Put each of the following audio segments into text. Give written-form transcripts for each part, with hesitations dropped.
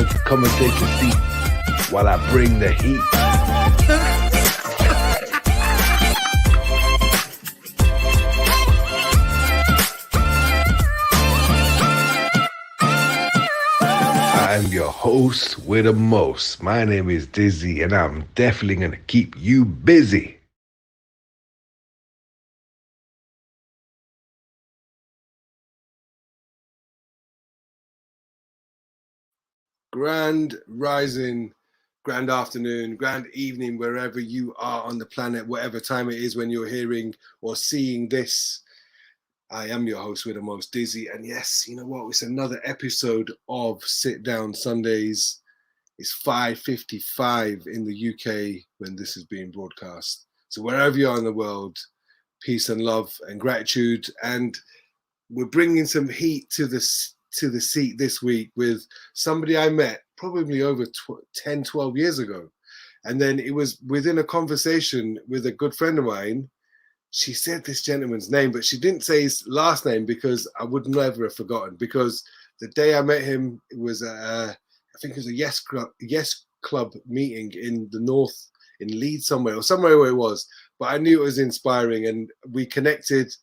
come and take a seat while I bring the heat. I'm your host with the most. My name is Dizzy, and I'm definitely going to keep you busy. Grand rising, grand afternoon, grand evening, wherever you are on the planet, whatever time it is when you're hearing or seeing this. I am your host with the most, Dizzy. And yes, you know what? It's another episode of Sit Down Sundays. It's 5:55 in the UK when this is being broadcast. So wherever you are in the world, peace and love and gratitude. And we're bringing some heat to the seat this week with somebody I met probably over 10, 12 years ago. And then it was within a conversation with a good friend of mine. She said this gentleman's name, but she didn't say his last name because I would never have forgotten. Because the day I met him, it was I think it was a Yes Club meeting in the north, in Leeds somewhere where it was. But I knew it was inspiring, and we connected.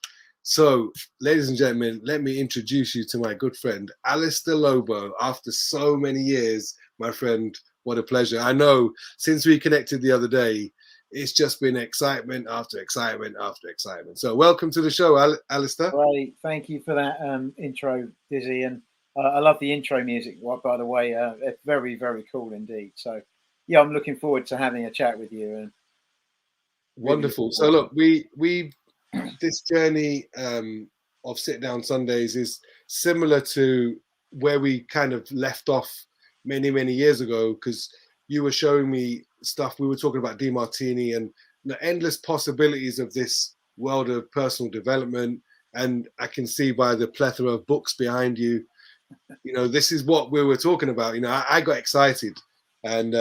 So, ladies and gentlemen, let me introduce you to my good friend, Alister Lobo. After so many years, my friend, what a pleasure. I know since we connected the other day, it's just been excitement after excitement after excitement. So welcome to the show, Alister. Right, thank you for that intro, Dizzy. And I love the intro music, by the way. It's very, very cool indeed. So, yeah, I'm looking forward to having a chat with you. And wonderful. So look, we this journey of Sit Down Sundays is similar to where we kind of left off many, many years ago, because you were showing me stuff. We were talking about DeMartini and the endless possibilities of this world of personal development. And I can see by the plethora of books behind you, you know, this is what we were talking about. You know, I got excited, and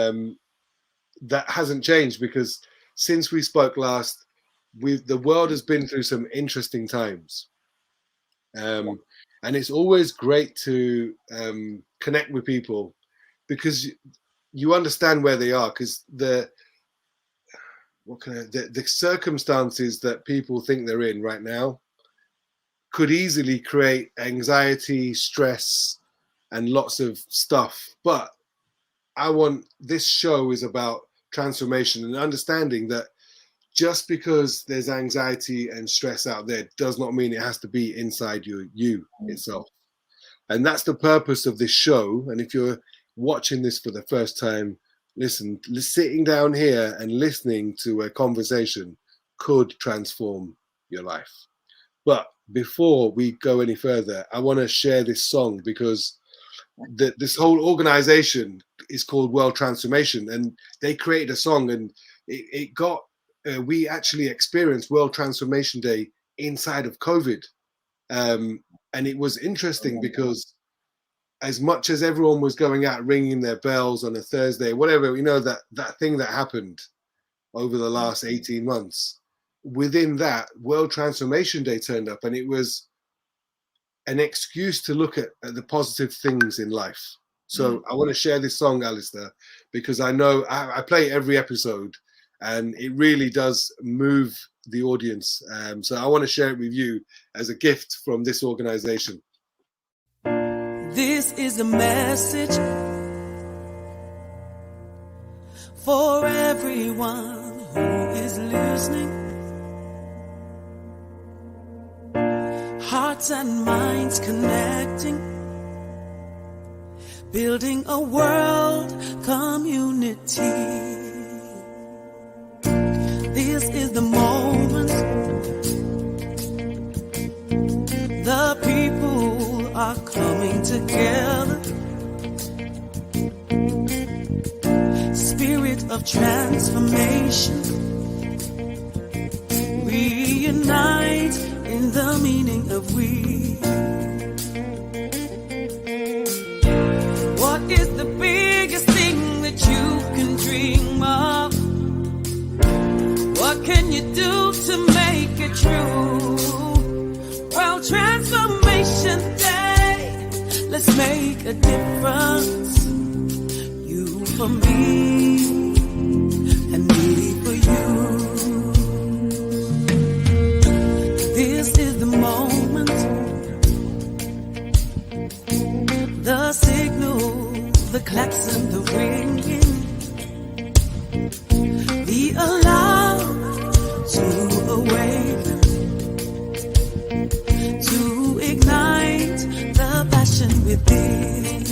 that hasn't changed, because since we spoke last, the world has been through some interesting times. And it's always great to connect with people, because you understand where they are, because the circumstances that people think they're in right now could easily create anxiety, stress, and lots of stuff. But this show is about transformation and understanding that just because there's anxiety and stress out there does not mean it has to be inside you itself. And that's the purpose of this show. And if you're watching this for the first time, listen, sitting down here and listening to a conversation could transform your life. But before we go any further, I want to share this song, because this whole organization is called World Transformation, and they created a song, and it got we actually experienced World Transformation Day inside of COVID. And it was interesting because as much as everyone was going out ringing their bells on a Thursday, whatever, you know, that thing that happened over the last 18 months, within that, World Transformation Day turned up, and it was an excuse to look at the positive things in life. So I want to share this song, Alister, because I know I play it every episode, and it really does move the audience. So I want to share it with you as a gift from this organization. This is a message for everyone who is listening. Hearts and minds connecting, building a world community. This is the moment the people are coming together. Spirit of transformation, reunite in the meaning of we. What is the biggest thing that you can dream of? What can you do to make it true? World Transformation Day, let's make a difference. for me and me for you. This is the moment, the signal, the klaxon, the ringing, the alarm to awaken, to ignite the passion within,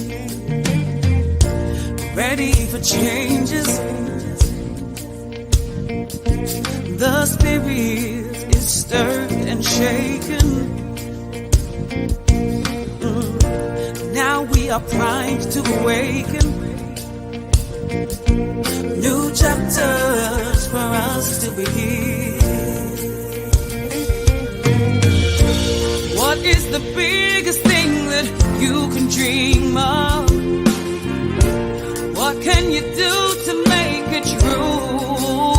ready for changes. The spirit is stirred and shaken. Now we are primed to awaken. New chapters for us to begin. What is the biggest thing that you can dream of? What can you do to make it true?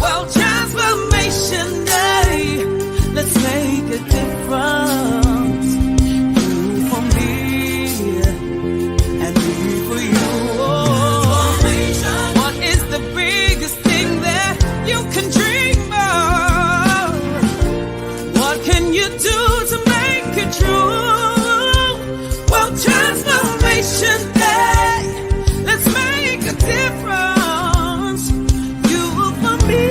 Well, transformation day, let's make a difference. You for me and me for you. What is the biggest thing that you can dream of? What can you do to make it true? Well, transformation day, let's make a difference. You for me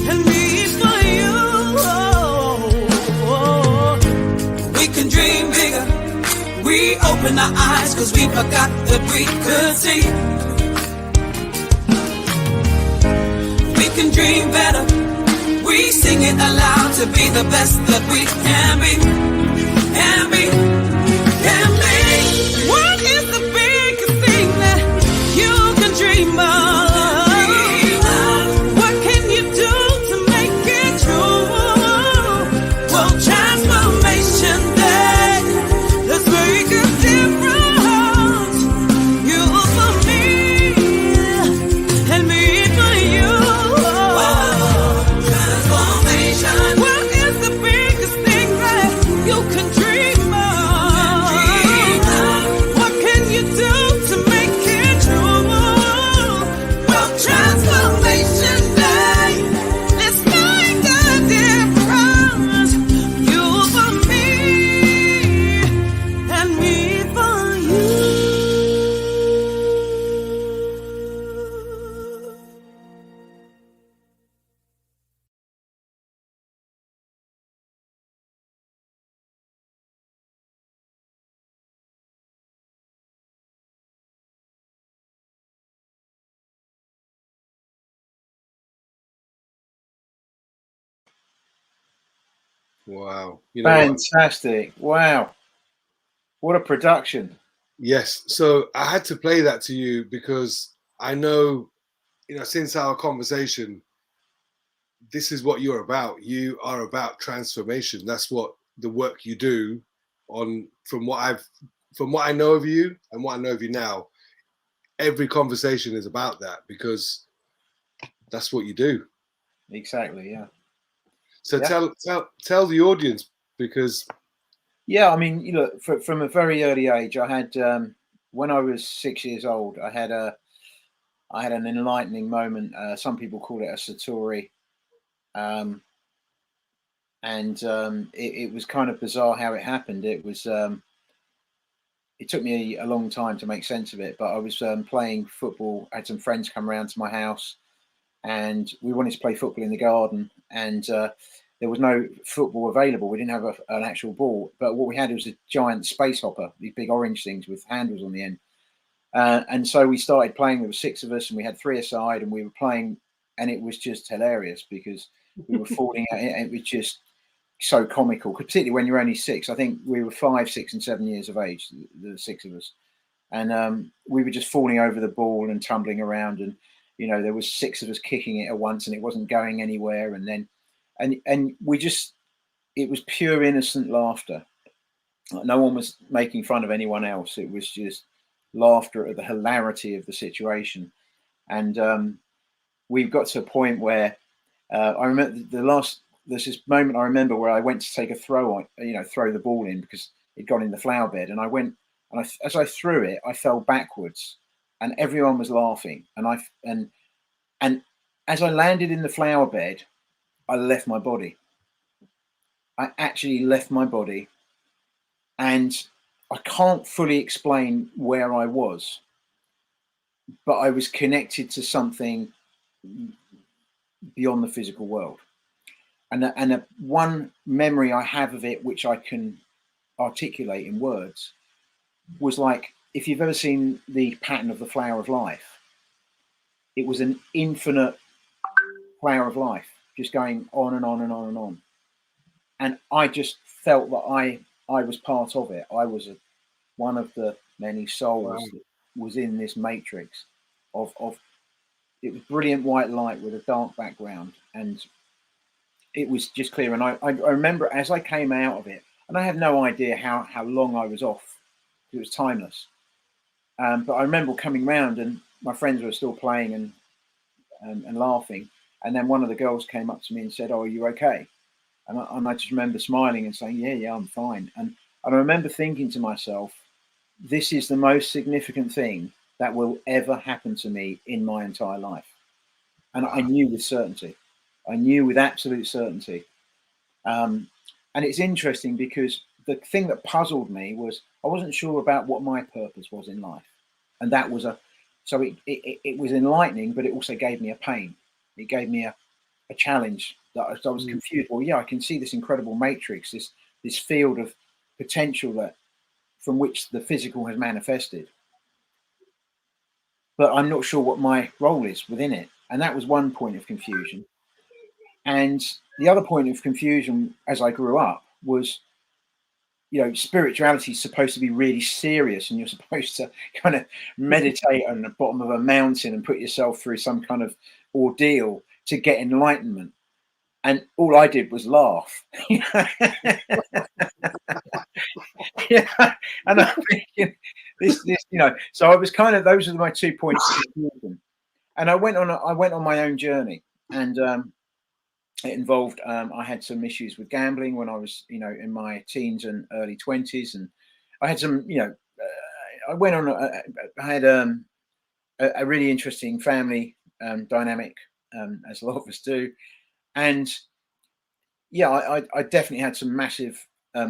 and me for you. We can dream bigger. We open our eyes 'cause we forgot that we could see. We can dream better. We sing it aloud to be the best that we can be. Can be. Can be. What is the biggest thing that you can dream of? What can you do to make it true? Well, transformation day, let's make a difference. You for me and me for you. Transformation. What is the biggest thing that you can dream of? What can you do to make it true? Well, transformation day, let's make a difference. You for me and me for you. Wow. You know what? Fantastic. Wow. What a production. Yes. So I had to play that to you because I know, since our conversation, this is what you're about. You are about transformation. That's what the work you do from what I know of you and what I know of you now. Every conversation is about that because that's what you do. Exactly. Yeah. So Yeah. tell the audience, because Yeah, I mean, from a very early age, I had when I was 6 years old, I had an enlightening moment. Some people call it a satori, and it was kind of bizarre how it happened. It was it took me a long time to make sense of it, but I was playing football. I had some friends come around to my house, and we wanted to play football in the garden, and there was no football available. We didn't have an actual ball, but what we had was a giant space hopper, these big orange things with handles on the end. And so we started playing. There were 6 of us, and we had 3 aside, and we were playing, and it was just hilarious because we were falling out. It was just so comical, particularly when you're only 6. I think we were 5, 6, and 7 years of age, the 6 of us, and we were just falling over the ball and tumbling around, and there was 6 of us kicking it at once, and it wasn't going anywhere, and then and we just, it was pure innocent laughter. No one was making fun of anyone else. It was just laughter at the hilarity of the situation. And we've got to a point where I remember there's this moment I remember where I went to take a throw the ball in because it got in the flower bed, and I went, and as I threw it, I fell backwards and everyone was laughing. And as I landed in the flower bed, I left my body. I actually left my body, and I can't fully explain where I was, but I was connected to something beyond the physical world. And one memory I have of it, which I can articulate in words, was like, if you've ever seen the pattern of the flower of life, it was an infinite flower of life, just going on and on and on and on. And I just felt that I was part of it. I was one of the many souls that was in this matrix of it was brilliant white light with a dark background, and it was just clear. And I remember as I came out of it, and I have no idea how long I was off. It was timeless. But I remember coming round, and my friends were still playing and laughing. And then one of the girls came up to me and said, "Oh, are you okay?" And I just remember smiling and saying, yeah, I'm fine. And I remember thinking to myself, this is the most significant thing that will ever happen to me in my entire life. And I knew with certainty. I knew with absolute certainty. And it's interesting because the thing that puzzled me was I wasn't sure about what my purpose was in life. And that was so it was enlightening, but it also gave me a pain. It gave me a challenge that I was confused. Well, yeah, I can see this incredible matrix, this field of potential that from which the physical has manifested, but I'm not sure what my role is within it. And that was one point of confusion. And the other point of confusion as I grew up was, spirituality is supposed to be really serious, and you're supposed to kind of meditate on the bottom of a mountain and put yourself through some kind of ordeal to get enlightenment. And all I did was laugh. Yeah. And I'm thinking this, so I was kind of, those are my 2 points of confusion. And I went on my own journey, and it involved, I had some issues with gambling when I was, in my teens and early 20s. And I had some, I went on, I had a really interesting family dynamic, as a lot of us do. And yeah, I definitely had some massive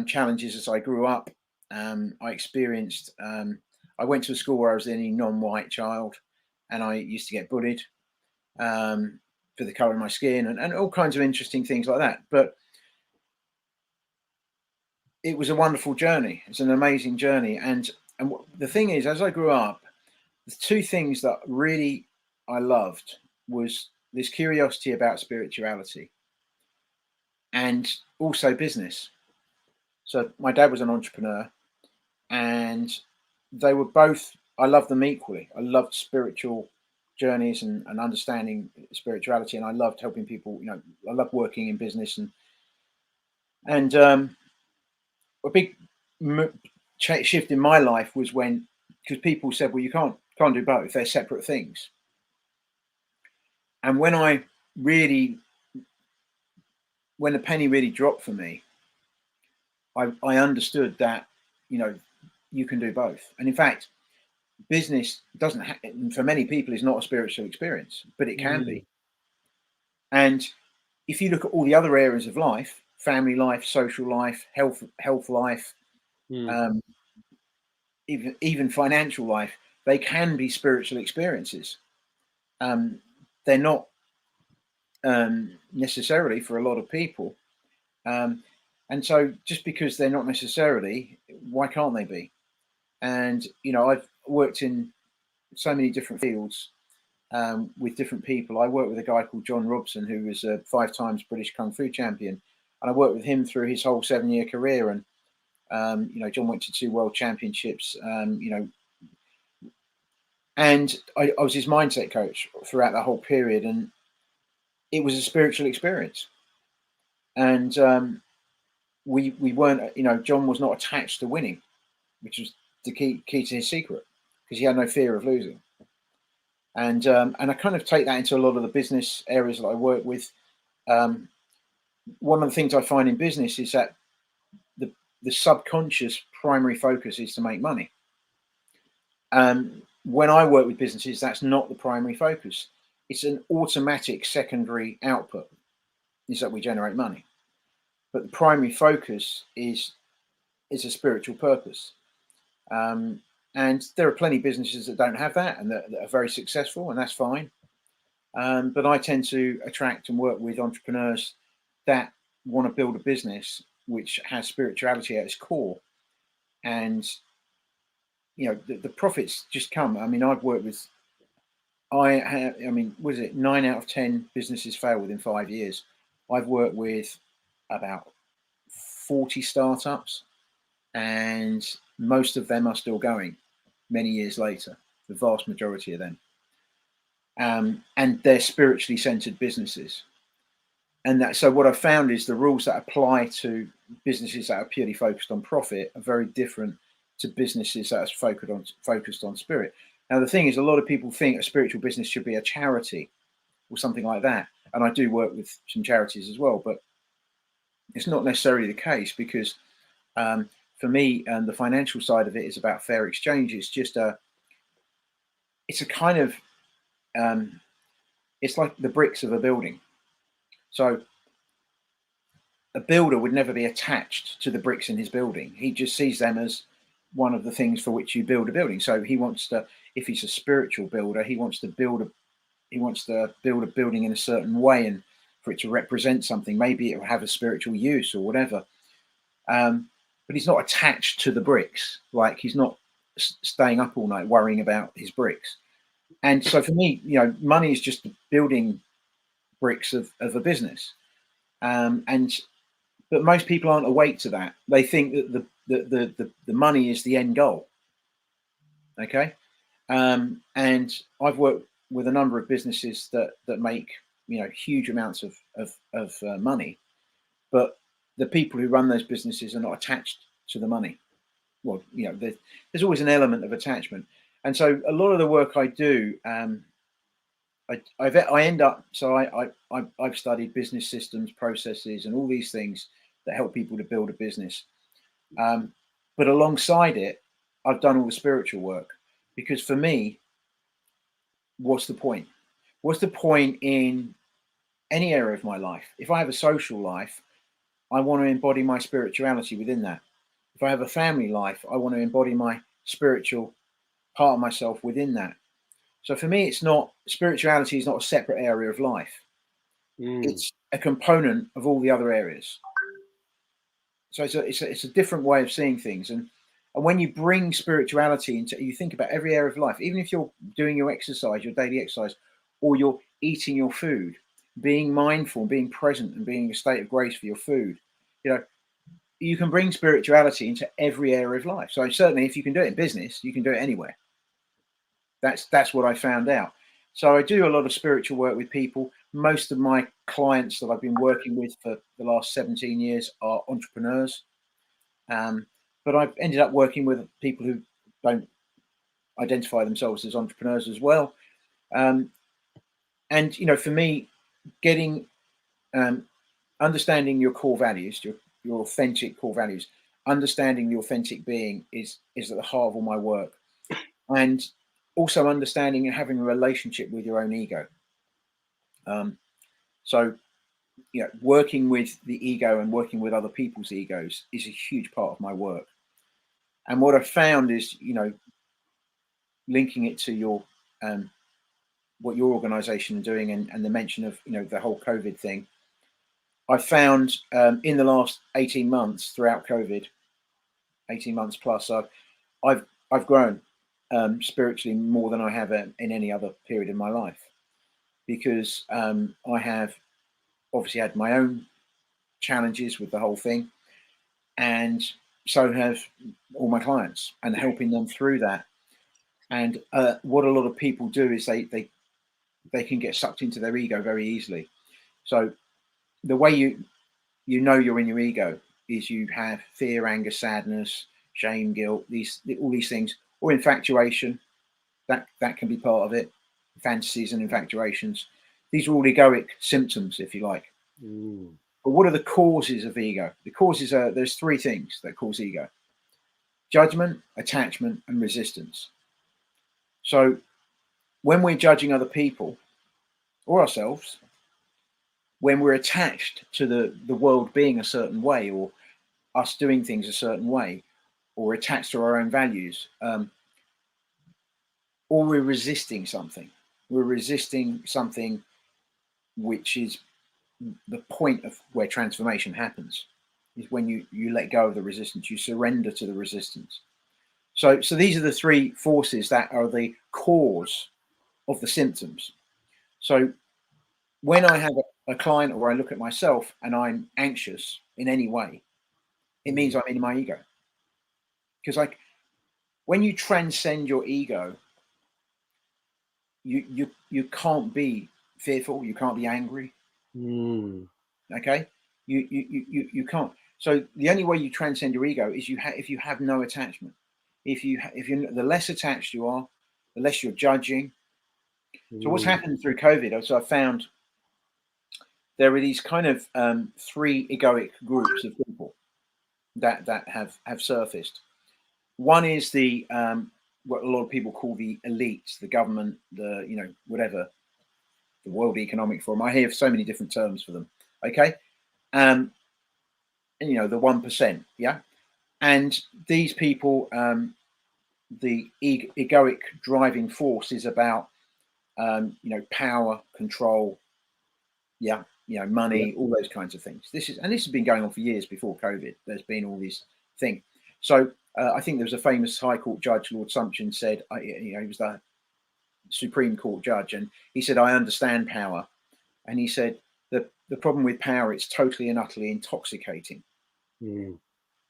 challenges as I grew up. I experienced, I went to a school where I was the only non-white child, and I used to get bullied for the color of my skin and all kinds of interesting things like that. But it was a wonderful journey. It's an amazing journey. And the thing is, as I grew up, the two things that really I loved was this curiosity about spirituality and also business. So my dad was an entrepreneur, and they were both, I loved them equally. I loved spiritual journeys and understanding spirituality, and I loved helping people. I loved working in business, and a big shift in my life was when, because people said, well, you can't do both, they're separate things. And when the penny really dropped for me, I understood that, you can do both. And in fact, business doesn't, for many people, is not a spiritual experience, but it can be. And if you look at all the other areas of life, family life, social life, health life, even financial life, they can be spiritual experiences. They're not necessarily for a lot of people. And so just because they're not necessarily, why can't they be? And, I've worked in so many different fields with different people. I worked with a guy called John Robson, who was a 5 times British Kung Fu champion. And I worked with him through his whole 7-year career. And, John went to 2 world championships, and I was his mindset coach throughout that whole period. And it was a spiritual experience. And we weren't, John was not attached to winning, which was the key to his secret, because he had no fear of losing. And I kind of take that into a lot of the business areas that I work with. One of the things I find in business is that the subconscious primary focus is to make money. when I work with businesses, that's not the primary focus. It's an automatic secondary output, is that we generate money. But the primary focus is a spiritual purpose. And there are plenty of businesses that don't have that and that are very successful, and that's fine. But I tend to attract and work with entrepreneurs that want to build a business which has spirituality at its core. And, you know, the profits just come. I mean, I've worked with, what is it? 9 out of 10 businesses fail within 5 years. I've worked with about 40 startups, and most of them are still going many years later, the vast majority of them. And they're spiritually centered businesses. And so what I've found is the rules that apply to businesses that are purely focused on profit are very different to businesses that are focused on spirit. Now, the thing is, a lot of people think a spiritual business should be a charity or something like that. And I do work with some charities as well, but it's not necessarily the case, because for me, the financial side of it is about fair exchange. It's just it's a kind of, it's like the bricks of a building. So a builder would never be attached to the bricks in his building. He just sees them as one of the things for which you build a building. So he wants to, if he's a spiritual builder, he wants to build a building in a certain way, and for it to represent something. Maybe it will have a spiritual use or whatever. But he's not attached to the bricks. Like, he's not staying up all night worrying about his bricks. And so for me, you know, money is just the building bricks of a business. But most people aren't awake to that. They think that the money is the end goal. Okay. And I've worked with a number of businesses that make, you know, huge amounts of money, but the people who run those businesses are not attached to the money. Well, you know, there's always an element of attachment. And so a lot of the work I do, I've studied business systems, processes, and all these things that help people to build a business. But alongside it, I've done all the spiritual work, because for me, what's the point? What's the point in any area of my life? If I have a social life, I want to embody my spirituality within that. If I have a family life, I want to embody my spiritual part of myself within that. So for me, spirituality is not a separate area of life. It's a component of all the other areas. So it's a different way of seeing things. And when you bring spirituality into, you think about every area of life, even if you're doing your exercise, your daily exercise, or you're eating your food, being mindful, being present, and being in a state of grace for your food, you know, you can bring spirituality into every area of life. So certainly, if you can do it in business, you can do it anywhere. That's what I found out. So I do a lot of spiritual work with people. Most of my clients that I've been working with for the last 17 years are entrepreneurs. But I've ended up working with people who don't identify themselves as entrepreneurs as well. And, you know, for me, understanding your core values, your authentic core values, understanding the authentic being is at the heart of all my work. And also understanding and having a relationship with your own ego. So, you know, working with the ego and working with other people's egos is a huge part of my work. And what I've found is, you know, linking it to your what your organization is doing, and the mention of, you know, the whole COVID thing. I found in the last 18 months, throughout COVID, 18 months plus, I've grown spiritually more than I have in any other period in my life, because I have obviously had my own challenges with the whole thing, and so have all my clients, and helping them through that. And what a lot of people do is they can get sucked into their ego very easily. So the way you know you're in your ego is you have fear, anger, sadness, shame, guilt, all these things, or infatuation. That can be part of it. Fantasies and infatuations. These are all egoic symptoms, if you like. But what are the causes of ego? The causes are, there's three things that cause ego: judgment, attachment, and resistance. So when we're judging other people or ourselves, when we're attached to the world being a certain way, or us doing things a certain way, or attached to our own values, or we're resisting something. We're resisting something which is the point of where transformation happens, is when you let go of the resistance, you surrender to the resistance. So these are the three forces that are the cause of the symptoms. So when I have a client, or I look at myself and I'm anxious in any way, it means I'm in my ego. Because like when you transcend your ego, you can't be fearful, you can't be angry. Okay, you can't. So the only way you transcend your ego is if you have no attachment. If you're the less attached you are, the less you're judging. So what's happened through COVID? So I found there are these kind of three egoic groups of people that have surfaced. One is the what a lot of people call the elites, the government, the whatever, the World Economic Forum. I hear so many different terms for them. Okay, and the 1%, yeah. And these people, the egoic driving force is about power, control, yeah, money, all those kinds of things. This has been going on for years before COVID. There's been all these things. So I think there was a famous High Court judge, Lord Sumption, said, he was the Supreme Court judge, and he said, I understand power. And he said, the problem with power, it's totally and utterly intoxicating.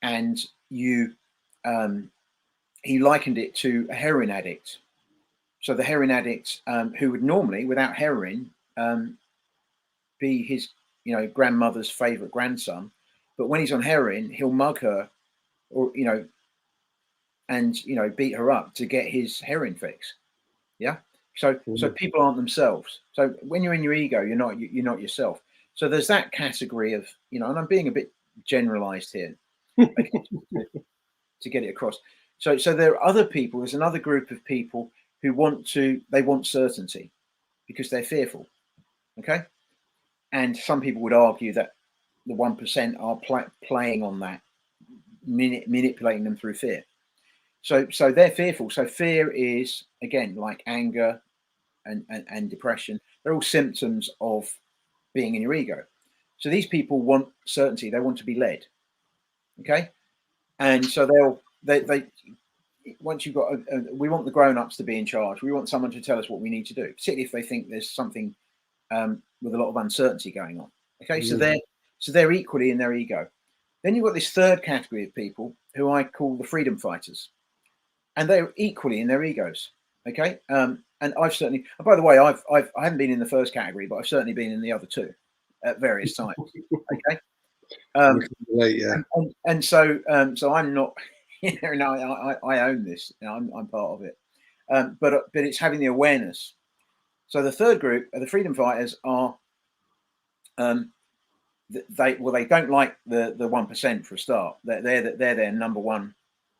And he likened it to a heroin addict. So the heroin addict, who would normally, without heroin, be his grandmother's favorite grandson, but when he's on heroin, he'll mug her, or and beat her up to get his heroin fix. Yeah. So people aren't themselves. So when you're in your ego, you're not yourself. So there's that category of and I'm being a bit generalized here, okay, to get it across. So there are other people. There's another group of people who want certainty because they're fearful. Okay. And some people would argue that the 1% are playing on that, manipulating them through fear. So they're fearful. So fear is, again, like anger and depression. They're all symptoms of being in your ego. So these people want certainty. They want to be led. Okay. And so they once you've got we want the grown-ups to be in charge. We want someone to tell us what we need to do, particularly if they think there's something with a lot of uncertainty going on. Okay, so they're equally in their ego. Then you've got this third category of people who I call the freedom fighters, and they're equally in their egos. Okay, and I've certainly. And by the way, I haven't been in the first category, but I've certainly been in the other two at various times. Okay, and so I'm not. I own this. I'm part of it. But it's having the awareness. So the third group, the freedom fighters, are they don't like the 1% for a start. They're their number one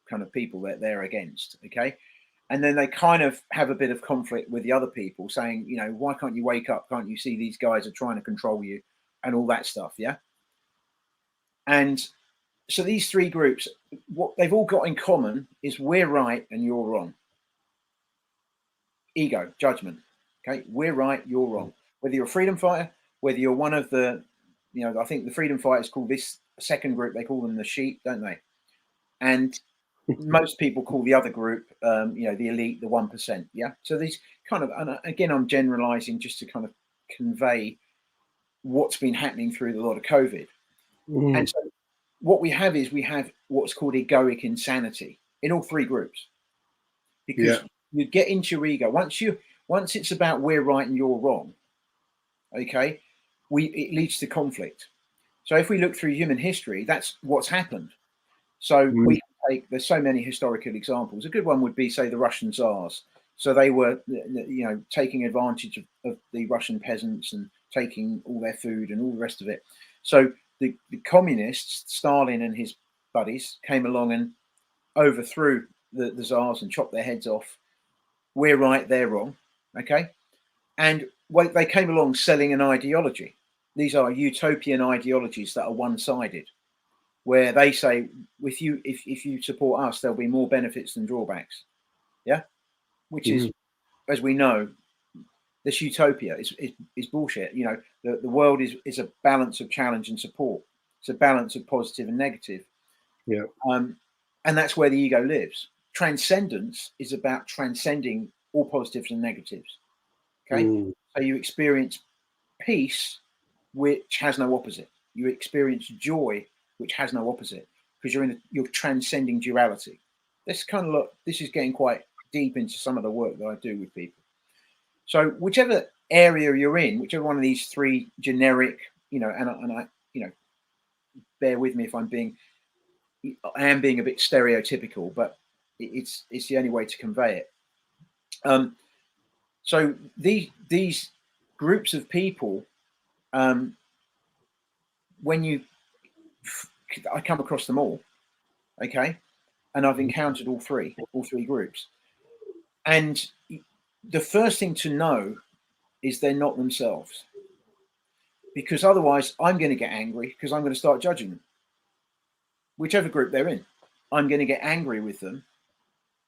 kind of people that they're against. Okay, and then they kind of have a bit of conflict with the other people, saying, why can't you wake up? Can't you see these guys are trying to control you, and all that stuff? Yeah. And so these three groups, what they've all got in common is we're right and you're wrong. Ego, judgment. Okay, we're right, you're wrong. Whether you're a freedom fighter, whether you're one of the, I think the freedom fighters call this second group, they call them the sheep, don't they? And most people call the other group, the elite, the 1%. Yeah. So these kind of, and again, I'm generalizing just to kind of convey what's been happening through a lot of COVID. And so what we have what's called egoic insanity in all three groups, because you get into your ego once it's about we're right and you're wrong. Okay, it leads to conflict. So if we look through human history, that's what's happened. So we can take, there's so many historical examples. A good one would be, say, the Russian Tsars. So they were, taking advantage of the Russian peasants and taking all their food and all the rest of it. So the communists, Stalin and his buddies, came along and overthrew the Tsars and chopped their heads off. we're right, they're wrong. Okay. And they came along selling an ideology. These are utopian ideologies that are one-sided, where they say, if you support us, there'll be more benefits than drawbacks. Yeah. Which is, as we know, this utopia is bullshit. You know, the world is a balance of challenge and support. It's a balance of positive and negative. Yeah. And that's where the ego lives. Transcendence is about transcending all positives and negatives. Okay. So you experience peace, which has no opposite. You experience joy, which has no opposite, because you're transcending duality. This is getting quite deep into some of the work that I do with people. So whichever area you're in, whichever one of these three generic, you know, and I, you know, bear with me if I am being a bit stereotypical, but it's the only way to convey it. So these groups of people, I come across them all, okay, and I've encountered all three groups, and the first thing to know is they're not themselves, because otherwise I'm going to get angry because I'm going to start judging them. Whichever group they're in, I'm going to get angry with them.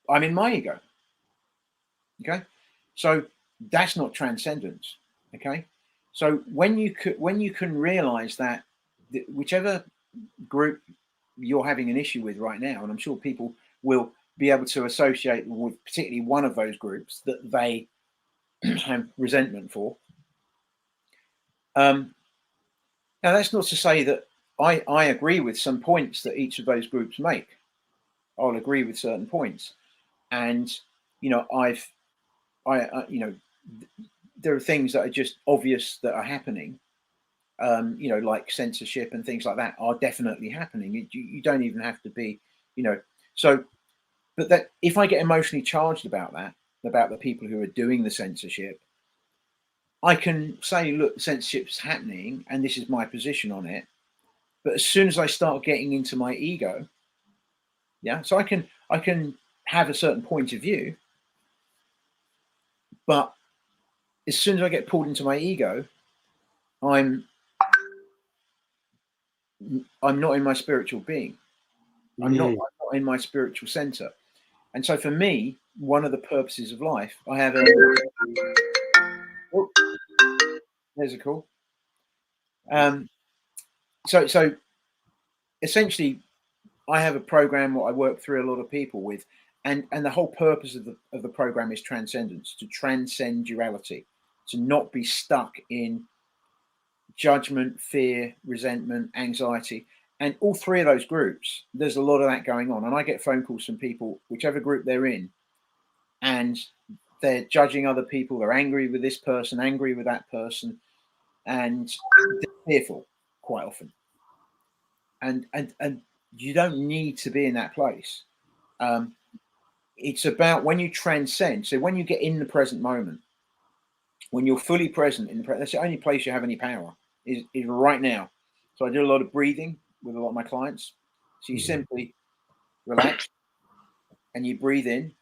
I'm in my ego. Okay, so that's not transcendence. Okay, so when you can realize that whichever group you're having an issue with right now, and I'm sure people will be able to associate with particularly one of those groups that they have resentment for. Now that's not to say that I agree with some points that each of those groups make. I'll agree with certain points, and you know, you know, there are things that are just obvious that are happening. You know, like censorship and things like that are definitely happening. You don't even have to be, you know. So, but that if I get emotionally charged about that, about the people who are doing the censorship, I can say, look, censorship's happening, and this is my position on it. But as soon as I start getting into my ego, yeah, so I can have a certain point of view, but as soon as I get pulled into my ego, I'm not in my spiritual being. I'm not in my spiritual center. And so for me, one of the purposes of life, I have a there's a call. So essentially I have a program what I work through a lot of people with, and the whole purpose of the program is transcendence, to transcend duality, to not be stuck in judgment, fear, resentment, anxiety. And all three of those groups, there's a lot of that going on. And I get phone calls from people, whichever group they're in, and they're judging other people. They're angry with this person, angry with that person, and they're fearful quite often. And you don't need to be in that place. It's about when you transcend. So when you get in the present moment, when you're fully present in the present, that's the only place you have any power is right now. So I do a lot of breathing with a lot of my clients. So you simply relax and you breathe in.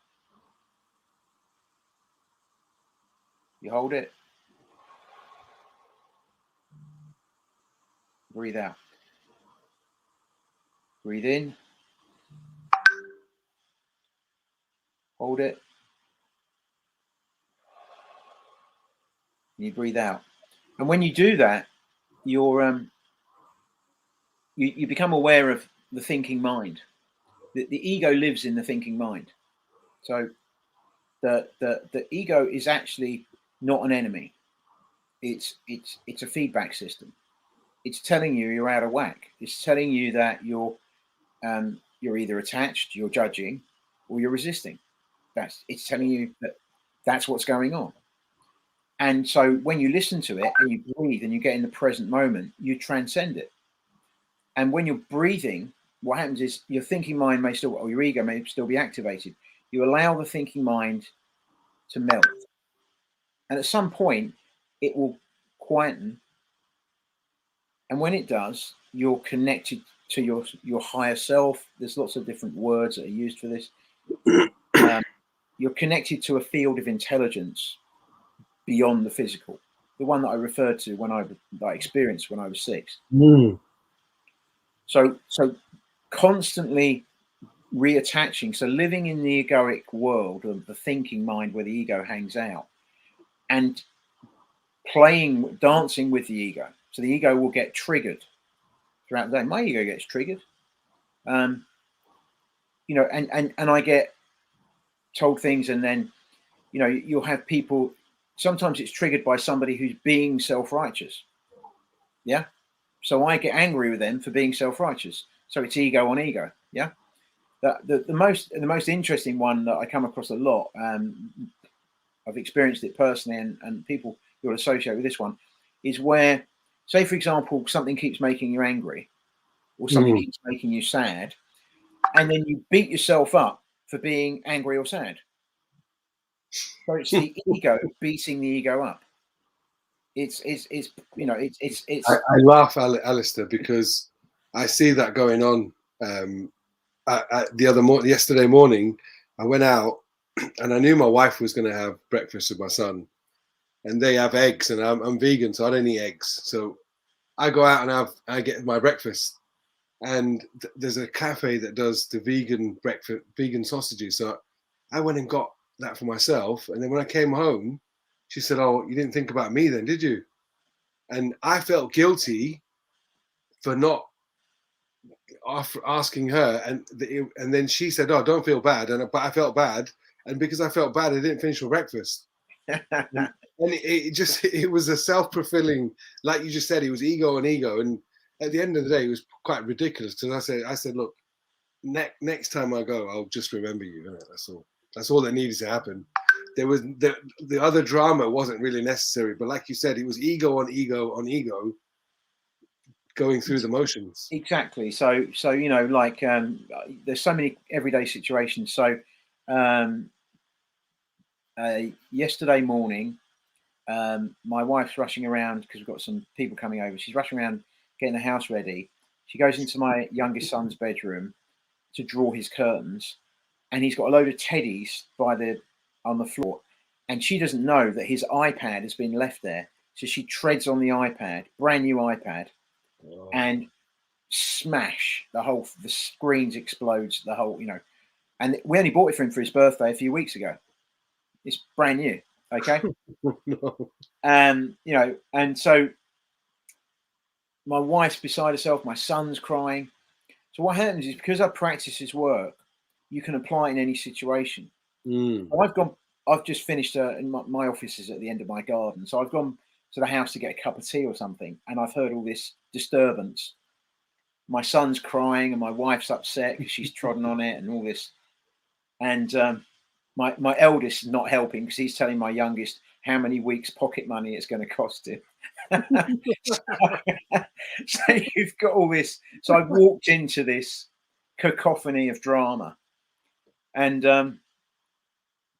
You hold it. Breathe out. Breathe in. Hold it. And you breathe out. And when you do that, you're you become aware of the thinking mind. The ego lives in the thinking mind. So the ego is actually not an enemy. It's a feedback system. It's telling you you're out of whack. It's telling you that you're either attached, you're judging, or you're resisting. It's telling you that that's what's going on. And so when you listen to it and you breathe and you get in the present moment, you transcend it. And when you're breathing, what happens is your thinking mind may still, or your ego may still be activated. You allow the thinking mind to melt. And at some point, it will quieten. And when it does, you're connected to your higher self. There's lots of different words that are used for this. you're connected to a field of intelligence beyond the physical, the one that I referred to that I experienced when I was 6. So constantly reattaching, so living in the egoic world of the thinking mind where the ego hangs out, and dancing with the ego. So the ego will get triggered throughout the day. My ego gets triggered, and I get told things, and then you'll have people. Sometimes it's triggered by somebody who's being self-righteous. Yeah. So I get angry with them for being self-righteous. So it's ego on ego. Yeah. The most interesting one that I come across a lot, I've experienced it personally, and people who will associate with this one, is where, say for example, something keeps making you angry, or something keeps making you sad, and then you beat yourself up for being angry or sad. So it's the ego beating the ego up. I laugh, Alister, because I see that going on. Yesterday morning, I went out and I knew my wife was going to have breakfast with my son, and they have eggs, and I'm vegan, so I don't eat eggs. So I go out and I get my breakfast, and there's a cafe that does the vegan breakfast, vegan sausages. So I went and got that for myself, and then when I came home, she said, "Oh, you didn't think about me then, did you?" And I felt guilty for not asking her, and then she said, "Oh, don't feel bad," but I felt bad, and because I felt bad, I didn't finish my breakfast. And it was a self-fulfilling, like you just said, it was ego and ego, and at the end of the day, it was quite ridiculous, because I said, look, next time I go, I'll just remember you. That's all that needed to happen. There was the other drama wasn't really necessary, but like you said, it was ego on ego on ego, going through the motions. Exactly. So there's so many everyday situations. So yesterday morning, my wife's rushing around because we've got some people coming over. She's rushing around getting the house ready. She goes into my youngest son's bedroom to draw his curtains, and he's got a load of teddies on the floor, and she doesn't know that his iPad has been left there. So she treads on the iPad, brand new iPad, and smash the screens explodes, and we only bought it for him for his birthday a few weeks ago. It's brand new. Okay. No. And so my wife's beside herself, my son's crying. So what happens is, because I practice this work, you can apply it in any situation. I've just finished my office is at the end of my garden. So I've gone to the house to get a cup of tea or something, and I've heard all this disturbance. My son's crying and my wife's upset because she's trodden on it and all this. And my eldest is not helping, because he's telling my youngest how many weeks' pocket money it's going to cost him. So you've got all this. So I've walked into this cacophony of drama. And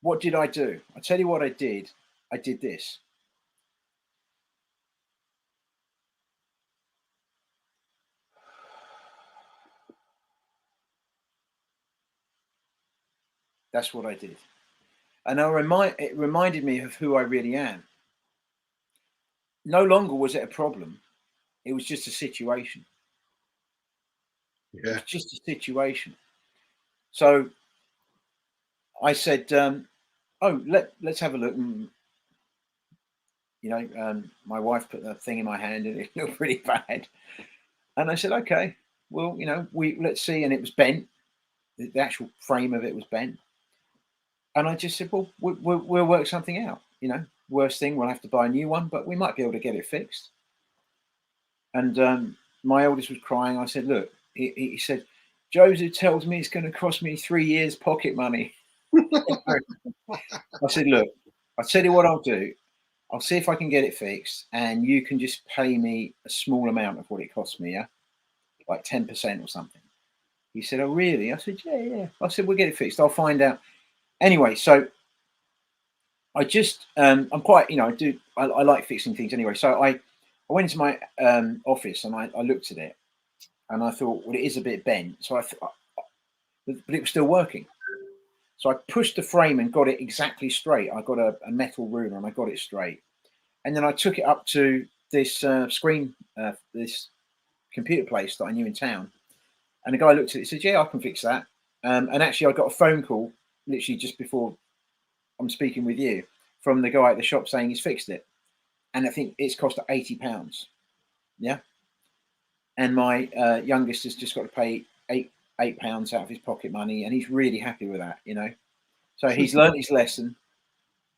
what did I do? I tell you what I did. I did this. That's what I did. And it reminded me of who I really am. No longer was it a problem. It was just a situation. Yeah. It was just a situation. So I said, let's have a look. My wife put that thing in my hand and it looked really bad. And I said, okay, well, let's see. And it was bent. The actual frame of it was bent. And I just said, well, we'll work something out. Worst thing, we'll have to buy a new one, but we might be able to get it fixed. And my eldest was crying. I said, look, he said, Joseph tells me it's going to cost me 3 years pocket money. I said, look, I'll tell you what I'll do. I'll see if I can get it fixed, and you can just pay me a small amount of what it cost me, yeah? Like 10% or something. He said, oh, really? I said, yeah. I said, we'll get it fixed. I'll find out. Anyway, so I just, I'm quite, I like fixing things anyway. So I went into my office and I looked at it, and I thought, well, it is a bit bent. So but it was still working. So I pushed the frame and got it exactly straight. I got a metal ruler and I got it straight. And then I took it up to this this computer place that I knew in town. And the guy looked at it and said, yeah, I can fix that. And actually, I got a phone call literally just before I'm speaking with you from the guy at the shop saying he's fixed it. And I think it's cost £80. Yeah. And my youngest has just got to pay £8 out of his pocket money. And he's really happy with that, you know. So he's learned his lesson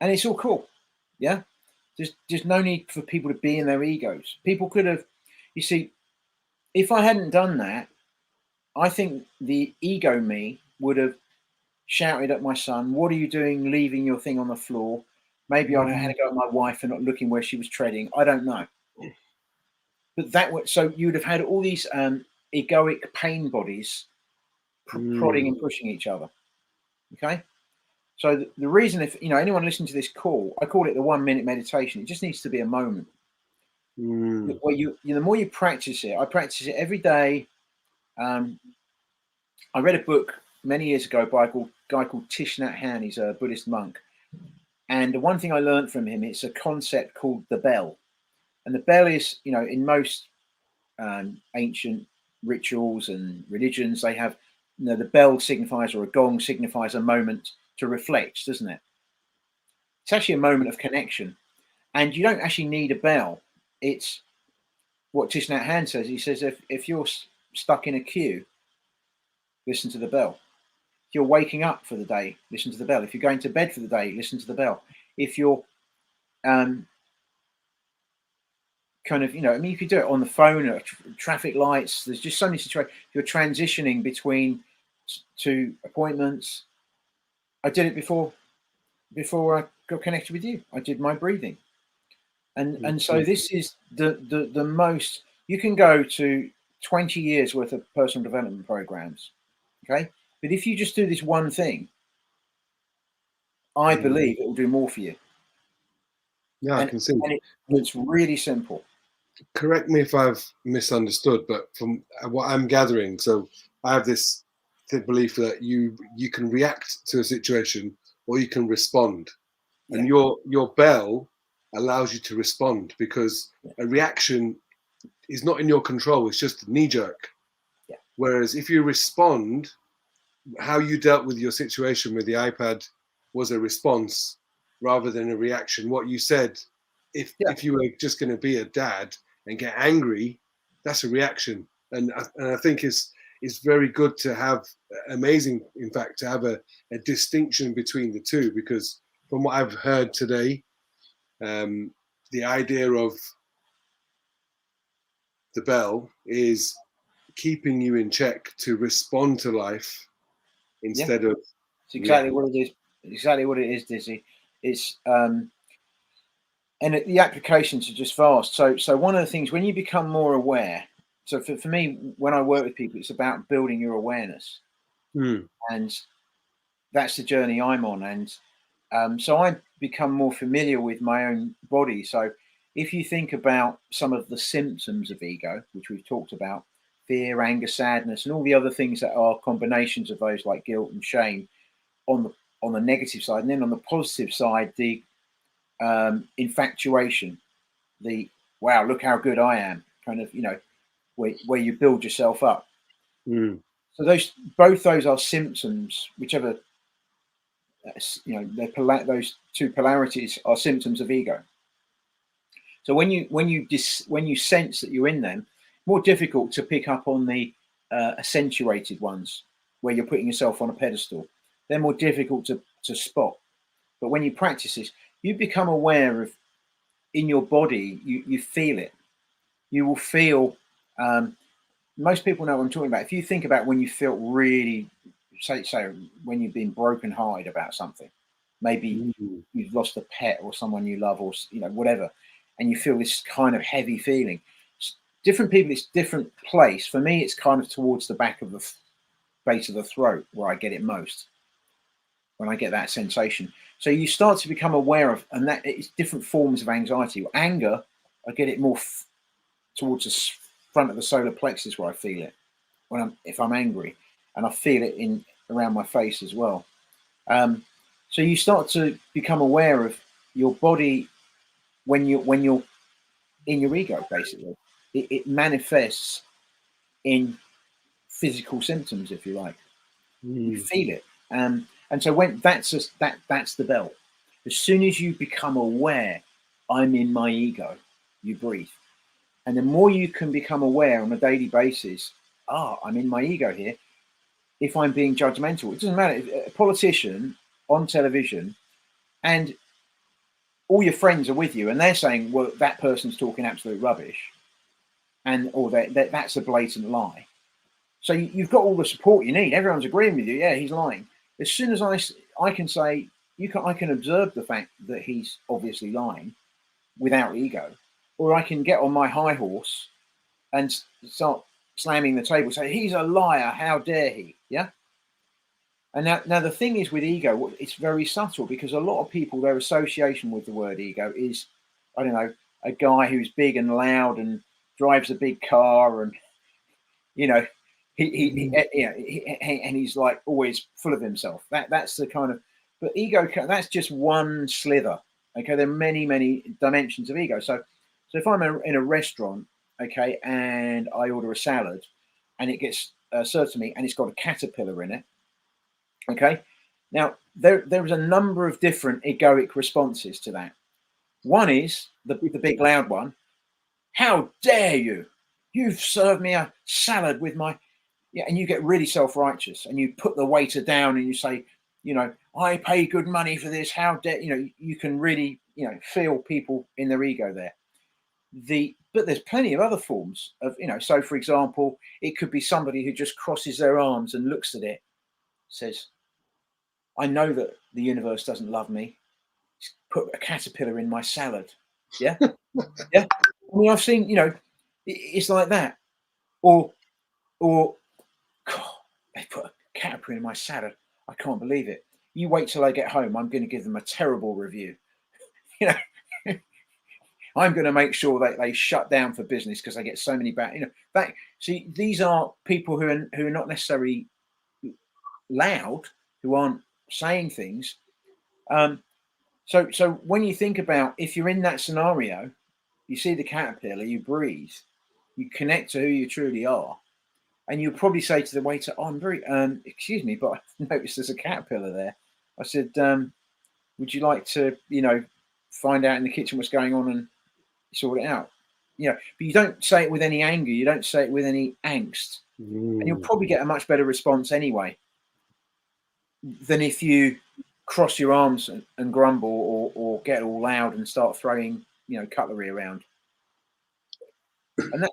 and it's all cool. Yeah. There's no need for people to be in their egos. People could have, you see, if I hadn't done that, I think the ego me would have shouted at my son, what are you doing leaving your thing on the floor? Maybe I'd have had to go at my wife for not looking where she was treading. I don't know. But so you would have had all these egoic pain bodies prodding and pushing each other. Okay? So the reason, if you know anyone listening to this call, I call it the 1 minute meditation. It just needs to be a moment where the more you practice it. I practice it every day. I read a book many years ago by a guy called Thich Nhat Hanh. He's a Buddhist monk, and the one thing I learned from him, it's a concept called the bell. And the bell is, you know, in most ancient rituals and religions, they have, you know, the bell signifies, or a gong signifies a moment to reflect, doesn't it? It's actually a moment of connection, and you don't actually need a bell. It's what Thich Nhat Hanh says. He says if you're stuck in a queue, listen to the bell. If you're waking up for the day, listen to the bell. If you're going to bed for the day, listen to the bell. If you're kind of, you know, I mean, you could do it on the phone or traffic lights. There's just so many situations. You're transitioning between two appointments. I did it before I got connected with you. I did my breathing. And so this is the most, you can go to 20 years worth of personal development programs. Okay. But if you just do this one thing, I believe it will do more for you. Yeah, I can see. And it's really simple. Correct me if I've misunderstood, but from what I'm gathering, so I have this belief that you can react to a situation or you can respond. Yeah. And your bell allows you to respond, because a reaction is not in your control. It's just a knee jerk. Yeah. Whereas if you respond, how you dealt with your situation with the iPad was a response rather than a reaction. What you said, if you were just going to be a dad and get angry, that's a reaction. And I think it's very good to have, amazing, in fact, to have a distinction between the two, because from what I've heard today, the idea of the bell is keeping you in check to respond to life instead of. It's exactly what it is. Exactly what it is, Dizzy. It's and the applications are just vast. So one of the things, when you become more aware, so for me, when I work with people, it's about building your awareness, and that's the journey I'm on. And so I become more familiar with my own body. So if you think about some of the symptoms of ego, which we've talked about, fear, anger, sadness, and all the other things that are combinations of those, like guilt and shame, on the negative side, and then on the positive side, the infatuation, the wow, look how good I am, kind of, you know, where you build yourself up. So both those are symptoms, whichever, you know, those two polarities are symptoms of ego. So when you sense that you're in them, more difficult to pick up on the accentuated ones, where you're putting yourself on a pedestal. They're more difficult to spot. But when you practice this, you become aware of, in your body, you feel it. You will feel, most people know what I'm talking about. If you think about when you feel really, say when you've been broken-hearted about something, maybe you've lost a pet or someone you love, or, you know, whatever, and you feel this kind of heavy feeling. Different people, it's different place. For me, it's kind of towards the back of the base of the throat where I get it most, when I get that sensation. So you start to become aware of, and that it's different forms of anxiety. Anger, I get it more towards the front of the solar plexus, where I feel it if I'm angry, and I feel it around my face as well. So you start to become aware of your body when you're in your ego. Basically, it manifests in physical symptoms, if you like. You feel it, and so when that's the belt. As soon as you become aware, I'm in my ego, you breathe. And the more you can become aware on a daily basis, I'm in my ego here. If I'm being judgmental, it doesn't matter. A politician on television and all your friends are with you and they're saying, well, that person's talking absolute rubbish, or that's a blatant lie. So you've got all the support you need. Everyone's agreeing with you. Yeah, he's lying. As soon as I can say, I can observe the fact that he's obviously lying without ego, or I can get on my high horse and start slamming the table, say, he's a liar, how dare he? Yeah. And now the thing is with ego, it's very subtle, because a lot of people, their association with the word ego is, I don't know, a guy who's big and loud and drives a big car, and and he's like always full of himself. That's the kind of, but ego, that's just one slither. Okay, there are many dimensions of ego. So if I'm in a restaurant, okay, and I order a salad, and it gets served to me, and it's got a caterpillar in it. Okay, now there is a number of different egoic responses to that. One is the big loud one. How dare you? You've served me a salad with my, and you get really self-righteous, and you put the waiter down and you say, I pay good money for this. How dare you can really feel people in their ego there. But there's plenty of other forms of So for example, it could be somebody who just crosses their arms and looks at it, says, I know that the universe doesn't love me. Put a caterpillar in my salad. Yeah. Yeah. I mean, I've seen, it's like that. Or God, they put a caterpillar in my salad. I can't believe it. You wait till I get home. I'm going to give them a terrible review. I'm going to make sure that they shut down for business because they get so many bad, See, these are people who are not necessarily loud, who aren't saying things. So when you think about, if you're in that scenario, you see the caterpillar, you breathe, you connect to who you truly are, and you'll probably say to the waiter, I'm very, excuse me, but I noticed there's a caterpillar there. I said, would you like to, find out in the kitchen what's going on and sort it out? But you don't say it with any anger. You don't say it with any angst. And you'll probably get a much better response anyway than if you cross your arms and grumble or get all loud and start throwing, cutlery around. And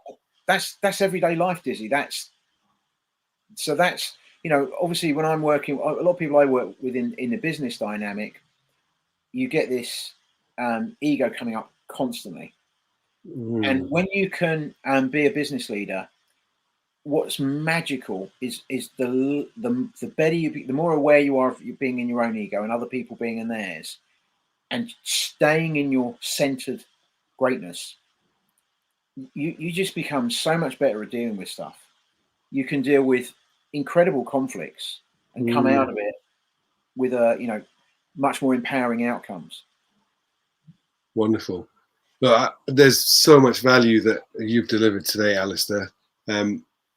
that's everyday life, Dizzy. That's obviously when I'm working, a lot of people I work with in the business dynamic, you get this ego coming up constantly. And when you can be a business leader, what's magical is the better you be, the more aware you are of you being in your own ego and other people being in theirs, and staying in your centered greatness. You just become so much better at dealing with stuff. You can deal with incredible conflicts and come out of it with much more empowering outcomes. Wonderful. Look, there's so much value that you've delivered today, Alister.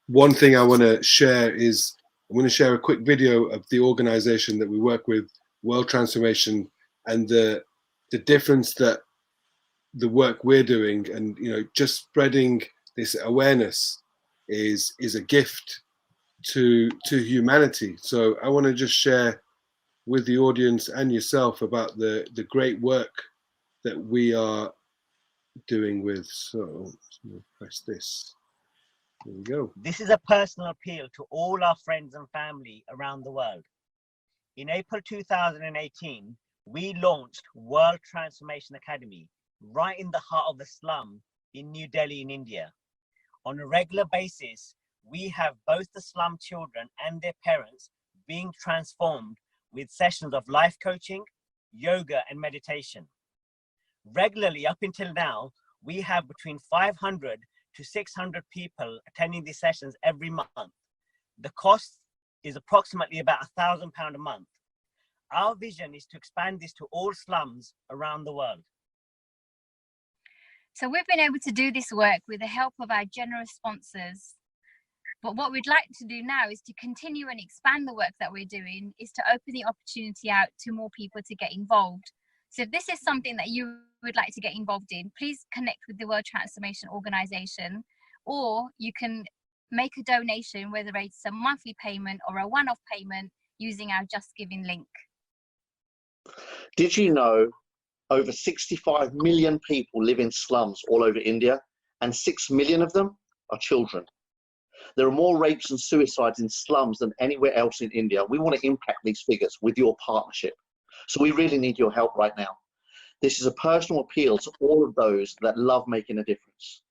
One thing I want to share is I'm going to share a quick video of the organization that we work with, World Transformation, and the difference that the work we're doing, and just spreading this awareness is a gift to humanity. So I want to just share with the audience and yourself about the great work that we are doing with. So press this. There we go. This is a personal appeal to all our friends and family around the world. In April 2018, we launched World Transformation Academy right in the heart of the slum in New Delhi in India. On a regular basis, we have both the slum children and their parents being transformed with sessions of life coaching, yoga, and meditation. Regularly, up until now, we have between 500 to 600 people attending these sessions every month. The cost is approximately about £1,000 a month. Our vision is to expand this to all slums around the world. So we've been able to do this work with the help of our generous sponsors. But what we'd like to do now is to continue and expand the work that we're doing, is to open the opportunity out to more people to get involved. So if this is something that you would like to get involved in, please connect with the World Transformation Organization, or you can make a donation, whether it's a monthly payment or a one-off payment, using our Just Giving link. Did you know over 65 million people live in slums all over India, and 6 million of them are children? There are more rapes and suicides in slums than anywhere else in India. We want to impact these figures with your partnership. So we really need your help right now. This is a personal appeal to all of those that love making a difference.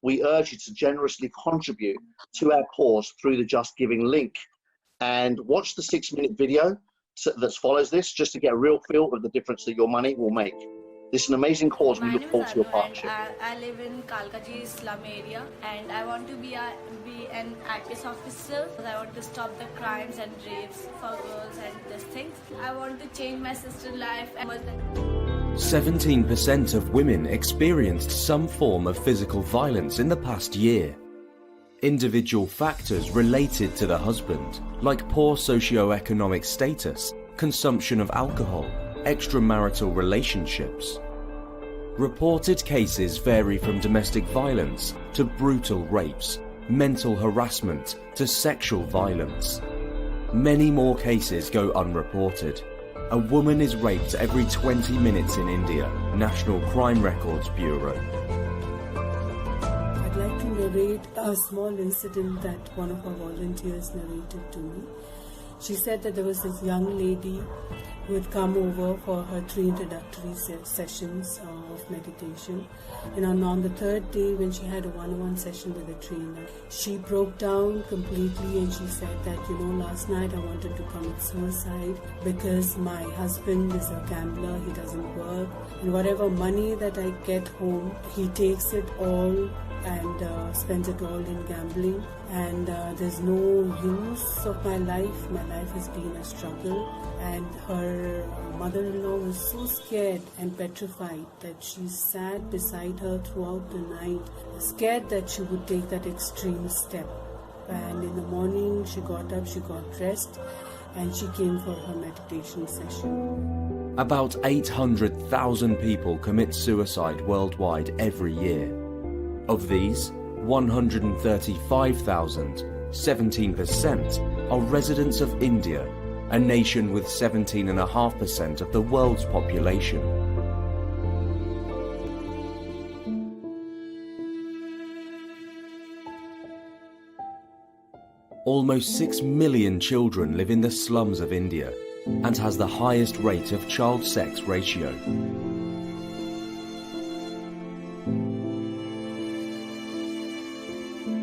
We urge you to generously contribute to our cause through the Just Giving link, and watch the 6-minute video that follows this, just to get a real feel of the difference that your money will make. This is an amazing cause. We look forward to your partnership. I live in Kalkaji slum area, and I want to be an IPS officer. I want to stop the crimes and rapes for girls and these things. I want to change my sister's life. 17% of women experienced some form of physical violence in the past year. Individual factors related to the husband, like poor socio-economic status, consumption of alcohol, extramarital relationships. Reported cases vary from domestic violence to brutal rapes, mental harassment to sexual violence. Many more cases go unreported. A woman is raped every 20 minutes in India, National Crime Records Bureau. I'd like to narrate a small incident that one of our volunteers narrated to me. She said that there was this young lady who had come over for her 3 introductory sessions of meditation. And on the 3rd day, when she had a one-on-one session with a trainer, she broke down completely, and she said that, last night I wanted to commit suicide because my husband is a gambler, he doesn't work, and whatever money that I get home, he takes it all and spends it all in gambling, and there's no use of my life. My life has been a struggle, and her mother-in-law was so scared and petrified that she sat beside her throughout the night, scared that she would take that extreme step. And in the morning she got up, she got dressed, and she came for her meditation session. About 800,000 people commit suicide worldwide every year. Of these, 135,000, 17%, are residents of India, a nation with 17.5% of the world's population. Almost 6 million children live in the slums of India and has the highest rate of child sex ratio.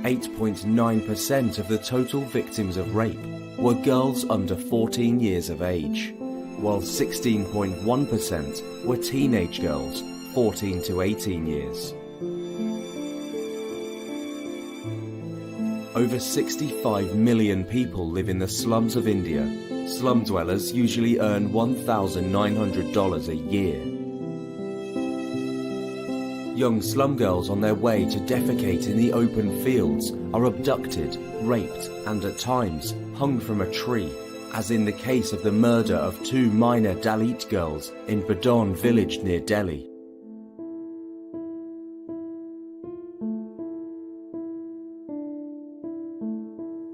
8.9% of the total victims of rape were girls under 14 years of age, while 16.1% were teenage girls 14 to 18 years. Over 65 million people live in the slums of India. Slum dwellers usually earn $1,900 a year. Young slum girls on their way to defecate in the open fields are abducted, raped, and at times hung from a tree, as in the case of the murder of 2 minor Dalit girls in Badon village near Delhi.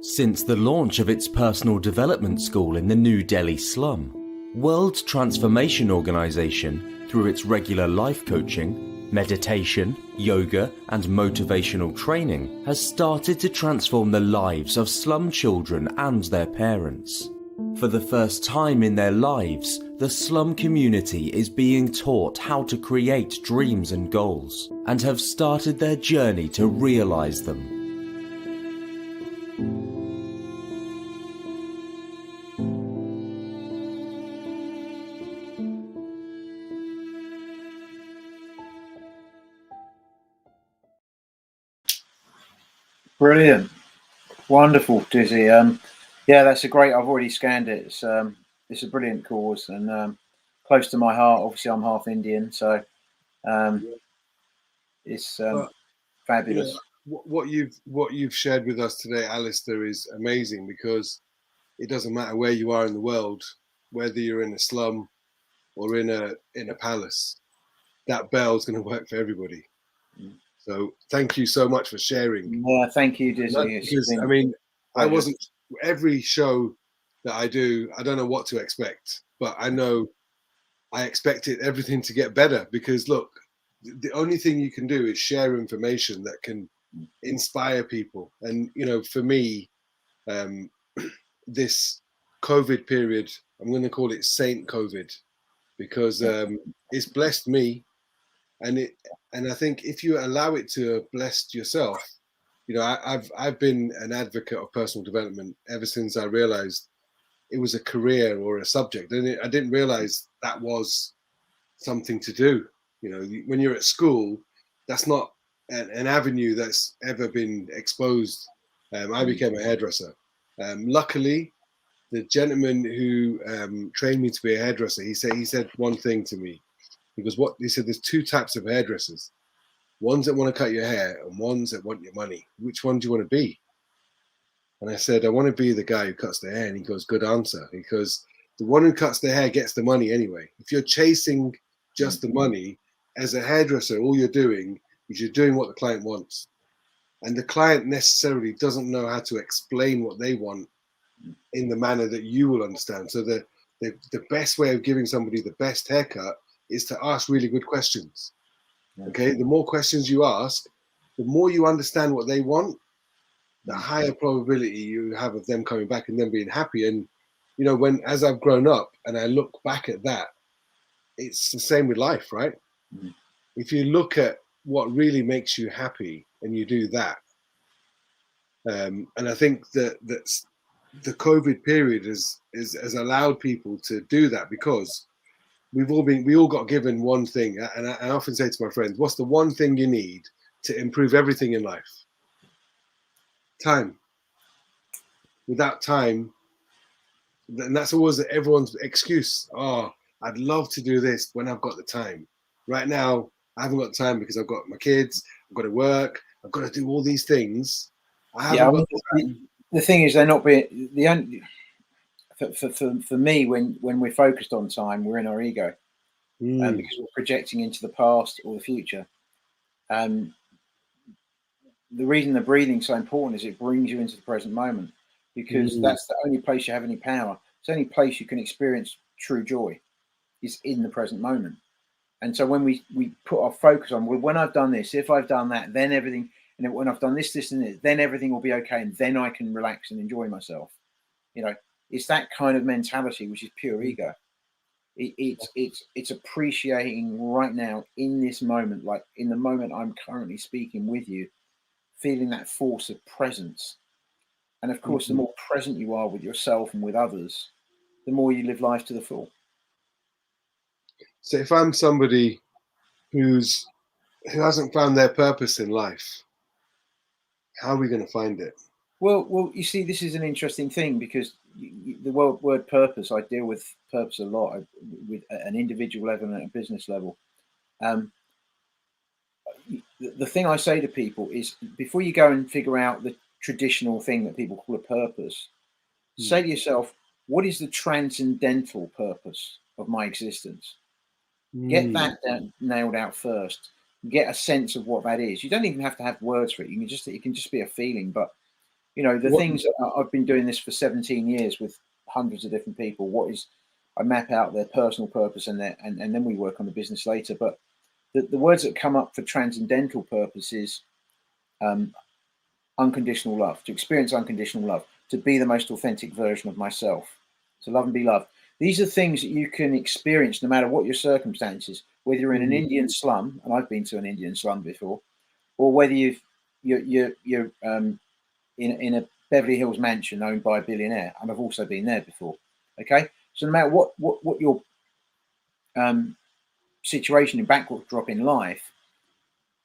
Since the launch of its personal development school in the New Delhi slum, World Transformation Organization, through its regular life coaching, meditation, yoga, and motivational training, has started to transform the lives of slum children and their parents. For the first time in their lives, the slum community is being taught how to create dreams and goals, and have started their journey to realize them. Brilliant, wonderful, Dizzy. Yeah, that's a great. I've already scanned it. It's it's a brilliant cause and close to my heart. Obviously, I'm half Indian, so it's fabulous. What you've shared with us today, Alister, is amazing, because it doesn't matter where you are in the world, whether you're in a slum or in a palace, that bell's going to work for everybody. So thank you so much for sharing. Yeah, thank you, Dizzy. Because I mean, I wasn't, every show that I do, I don't know what to expect, but I know I expected everything to get better, because look, the only thing you can do is share information that can inspire people. And you know, for me, this COVID period, I'm going to call it Saint COVID, because it's blessed me, and I think if you allow it to bless yourself, you know, I've been an advocate of personal development ever since I realized it was a career or a subject, and I didn't realize that was something to do. You know, when you're at school, that's not an avenue that's ever been exposed. I became a hairdresser. Luckily, the gentleman who trained me to be a hairdresser, he said one thing to me. He said, there's two types of hairdressers: ones that want to cut your hair and ones that want your money. Which one do you want to be? And I said, I want to be the guy who cuts the hair. And he goes, good answer, because the one who cuts the hair gets the money anyway. If you're chasing just the money, as a hairdresser, all you're doing is you're doing what the client wants. And the client necessarily doesn't know how to explain what they want in the manner that you will understand. So the best way of giving somebody the best haircut is to ask really good questions. Okay, the more questions you ask, the more you understand what they want, the higher probability you have of them coming back and them being happy. And you know, as I've grown up and I look back at that, it's the same with life, right? If you look at what really makes you happy and you do that, and I think that the COVID period has allowed people to do that, because we all got given one thing. And I often say to my friends, what's the one thing you need to improve everything in life? Time. Without time, and that's always everyone's excuse. Oh, I'd love to do this when I've got the time. Right now, I haven't got time because I've got my kids, I've got to work, I've got to do all these things. The thing is, they're not being the only. For me, when we're focused on time, we're in our ego, because we're projecting into the past or the future. The reason the breathing's so important is it brings you into the present moment, because that's the only place you have any power. It's the only place you can experience true joy is in the present moment. And so when we put our focus on, well, when I've done this, if I've done that, then everything, and when I've done this, and this, then everything will be okay, and then I can relax and enjoy myself. You know, it's that kind of mentality, which is pure ego. It's appreciating right now in this moment, like in the moment I'm currently speaking with you, feeling that force of presence. And of course, the more present you are with yourself and with others, the more you live life to the full. So if I'm somebody who hasn't found their purpose in life, how are we going to find it? Well, you see, this is an interesting thing, because the word purpose, I deal with purpose a lot with an individual level and a business level. The thing I say to people is, before you go and figure out the traditional thing that people call a purpose, say to yourself, what is the transcendental purpose of my existence? Get that nailed out first. Get a sense of what that is. You don't even have to have words for it. It can just be a feeling. But you know, things I've been doing this for 17 years with hundreds of different people. I map out their personal purpose and then we work on the business later. But the words that come up for transcendental purpose is unconditional love, to experience unconditional love, to be the most authentic version of myself, to love and be loved. These are things that you can experience no matter what your circumstances, whether you're in an Indian slum, and I've been to an Indian slum before, or whether you're in a Beverly Hills mansion owned by a billionaire, and I've also been there before. Okay, so no matter what your situation and backdrop in life,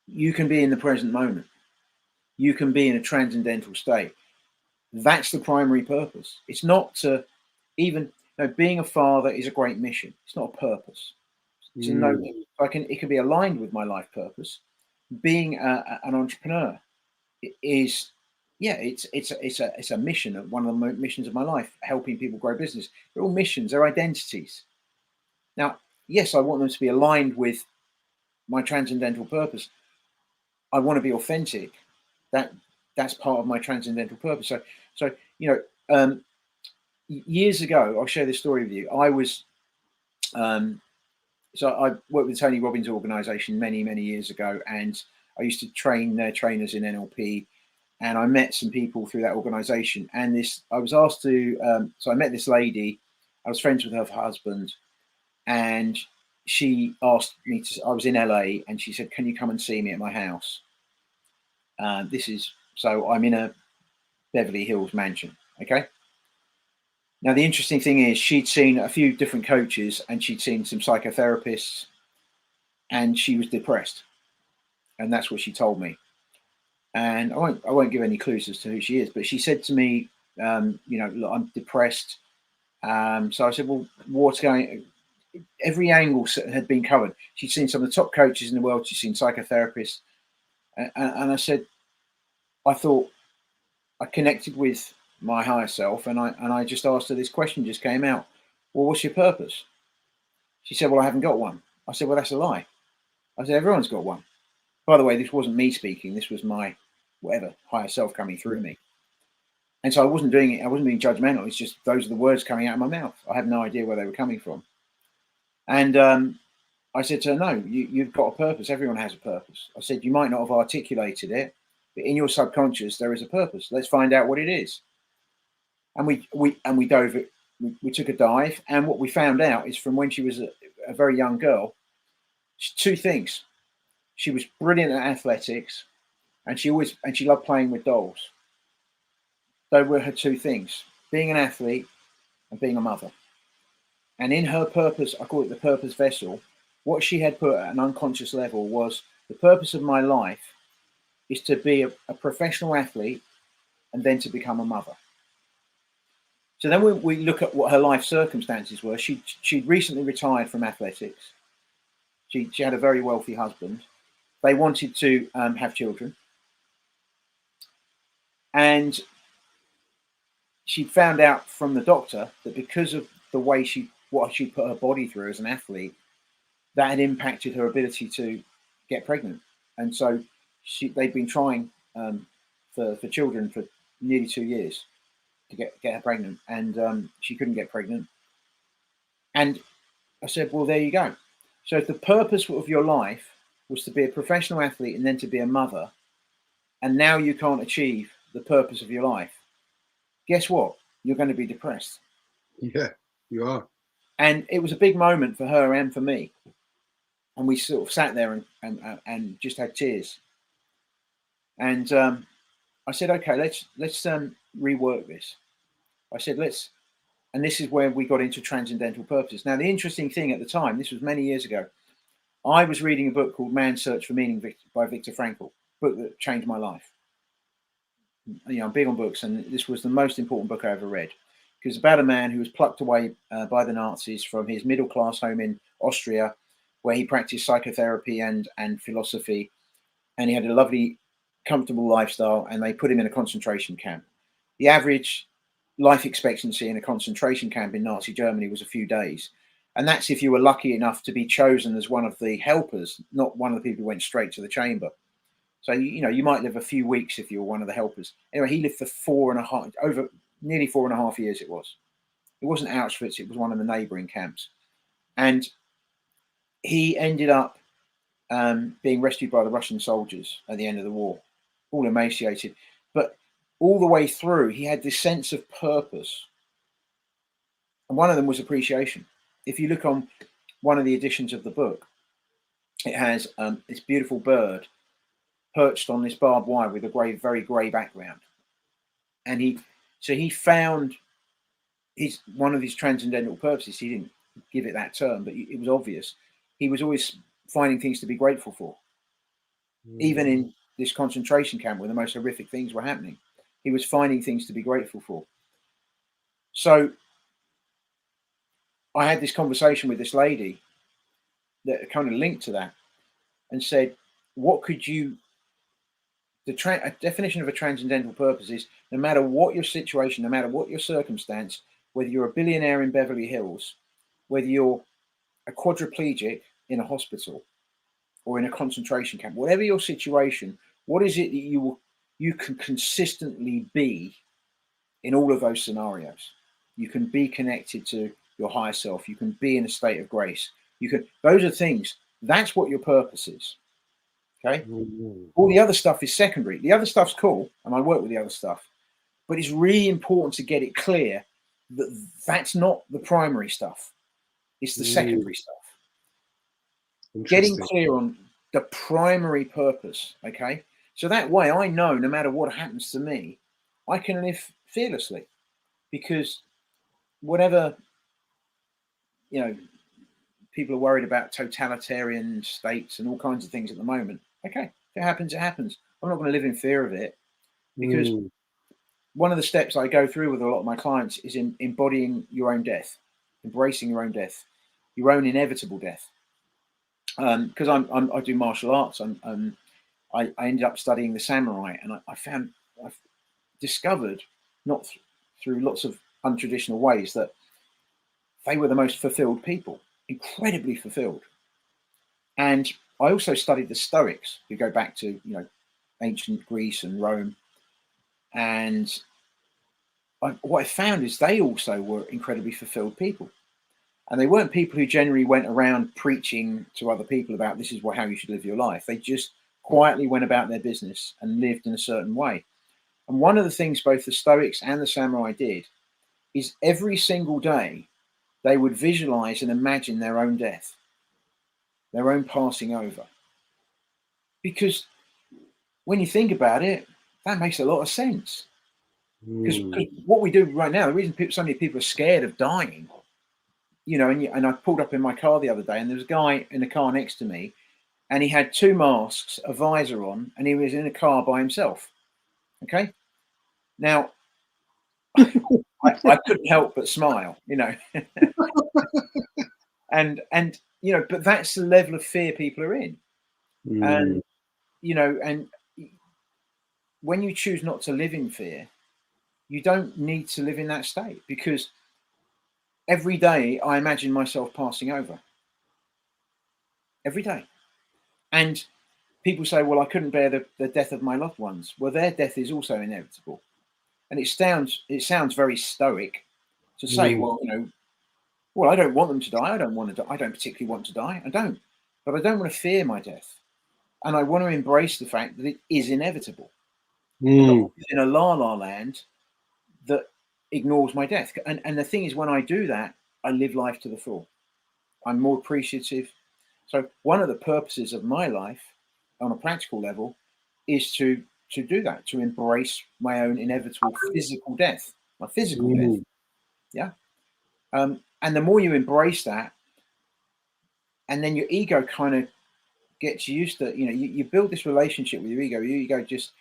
you can be in the present moment. You can be in a transcendental state. That's the primary purpose. It's not to even No, being a father is a great mission. It's not a purpose. It's a no. It can be aligned with my life purpose. Being an entrepreneur is, yeah, it's a mission, of one of the missions of my life, helping people grow business. They're all missions, they're identities. Now, yes, I want them to be aligned with my transcendental purpose. I want to be authentic. That's part of my transcendental purpose. So years ago, I'll share this story with you. I was so I worked with Tony Robbins' organization many years ago, and I used to train their trainers in NLP, and I met some people through that organization. And I was asked to, so I met this lady. I was friends with her husband, and she asked me to. I was in LA, and she said, "Can you come and see me at my house?" So I'm in a Beverly Hills mansion. Okay. Now, the interesting thing is she'd seen a few different coaches and she'd seen some psychotherapists, and she was depressed. And that's what she told me. And I won't give any clues as to who she is, but she said to me, look, I'm depressed. So I said, well, what's going? Every angle had been covered. She'd seen some of the top coaches in the world. She'd seen psychotherapists. And I said, I thought I connected with my higher self, and I just asked her, this question just came out. Well, what's your purpose? She said, well, I haven't got one. I said, well, that's a lie. I said, everyone's got one. By the way, this wasn't me speaking. This was my higher self coming through me. And so I wasn't doing it. I wasn't being judgmental. It's just those are the words coming out of my mouth. I had no idea where they were coming from. And I said to her, no, you've got a purpose. Everyone has a purpose. I said, you might not have articulated it, but in your subconscious, there is a purpose. Let's find out what it is. And we dove it. We took a dive, and what we found out is from when she was a very young girl, two things. She was brilliant at athletics, and she loved playing with dolls. Those were her two things: being an athlete and being a mother. And in her purpose, I call it the purpose vessel. What she had put at an unconscious level was the purpose of my life is to be a professional athlete and then to become a mother. So then we look at what her life circumstances were. She'd recently retired from athletics. She had a very wealthy husband. They wanted to have children. And she found out from the doctor that because of the way what she put her body through as an athlete, that had impacted her ability to get pregnant. And so they'd been trying for children for nearly 2 years to get her pregnant, and she couldn't get pregnant. And I said, well, there you go. So if the purpose of your life was to be a professional athlete and then to be a mother, and now you can't achieve the purpose of your life, guess what? You're going to be depressed. Yeah, you are. And it was a big moment for her and for me. And we sort of sat there and just had tears. And I said, okay, let's rework this. I said, and this is where we got into transcendental purposes. Now, the interesting thing at the time, this was many years ago, I was reading a book called Man's Search for Meaning by Viktor Frankl, a book that changed my life. I'm big on books, and this was the most important book I ever read, because it's about a man who was plucked away by the Nazis from his middle-class home in Austria, where he practiced psychotherapy and philosophy, and he had a lovely, comfortable lifestyle, and they put him in a concentration camp. The average life expectancy in a concentration camp in Nazi Germany was a few days. And that's if you were lucky enough to be chosen as one of the helpers, not one of the people who went straight to the chamber. So, you might live a few weeks if you were one of the helpers. Anyway, he lived for nearly 4.5 years it was. It wasn't Auschwitz, it was one of the neighboring camps. And he ended up being rescued by the Russian soldiers at the end of the war, all emaciated. But all the way through, he had this sense of purpose. And one of them was appreciation. If you look on one of the editions of the book, it has this beautiful bird perched on this barbed wire with a very grey background. And he found one of his transcendental purposes. He didn't give it that term, but it was obvious. He was always finding things to be grateful for. Even in this concentration camp where the most horrific things were happening, he was finding things to be grateful for. So I had this conversation with this lady that kind of linked to that, and said, what could you, a definition of a transcendental purpose is no matter what your situation, no matter what your circumstance, whether you're a billionaire in Beverly Hills, whether you're a quadriplegic in a hospital or in a concentration camp, whatever your situation, what is it that you can consistently be in all of those scenarios? You can be connected to your higher self. You can be in a state of grace. You can, those are things, that's what your purpose is. Okay. All the other stuff is secondary. The other stuff's cool, and I work with the other stuff, but it's really important to get it clear that that's not the primary stuff. It's the secondary stuff. Getting clear on the primary purpose. Okay. So that way I know no matter what happens to me, I can live fearlessly, because whatever, you know, people are worried about totalitarian states and all kinds of things at the moment. Okay, if it happens, it happens. I'm not going to live in fear of it, because one of the steps I go through with a lot of my clients is in embodying your own death, embracing your own death, your own inevitable death. Because I do martial arts, I ended up studying the samurai, and I've discovered, not through lots of untraditional ways, that they were the most fulfilled people, incredibly fulfilled. And I also studied the Stoics, who go back to, you know, ancient Greece and Rome. And what I found is they also were incredibly fulfilled people. And they weren't people who generally went around preaching to other people about this is how you should live your life. They just quietly went about their business and lived in a certain way. And one of the things both the Stoics and the samurai did is every single day they would visualize and imagine their own death, their own passing over. Because when you think about it, that makes a lot of sense. Because what we do right now, the reason so many people are scared of dying, you know, and I pulled up in my car the other day, and there was a guy in the car next to me, and he had 2 masks, a visor on, and he was in a car by himself. Okay. Now, I couldn't help but smile, you know. and you know, but that's the level of fear people are in. And you know, and when you choose not to live in fear, you don't need to live in that state, because every day I imagine myself passing over. Every day. And people say, well, I couldn't bear the death of my loved ones. Well, their death is also inevitable. And it sounds very stoic to say, well, you know, well, I don't want them to die. I don't want to die. I don't particularly want to die. I don't. But I don't want to fear my death. And I want to embrace the fact that it is inevitable. In a la-la land that ignores my death. And the thing is, when I do that, I live life to the full. I'm more appreciative. So one of the purposes of my life on a practical level is to do that, to embrace my own inevitable physical death, my physical death. Yeah. And the more you embrace that, and then your ego kind of gets used to, you know, you build this relationship with your ego. Your ego just,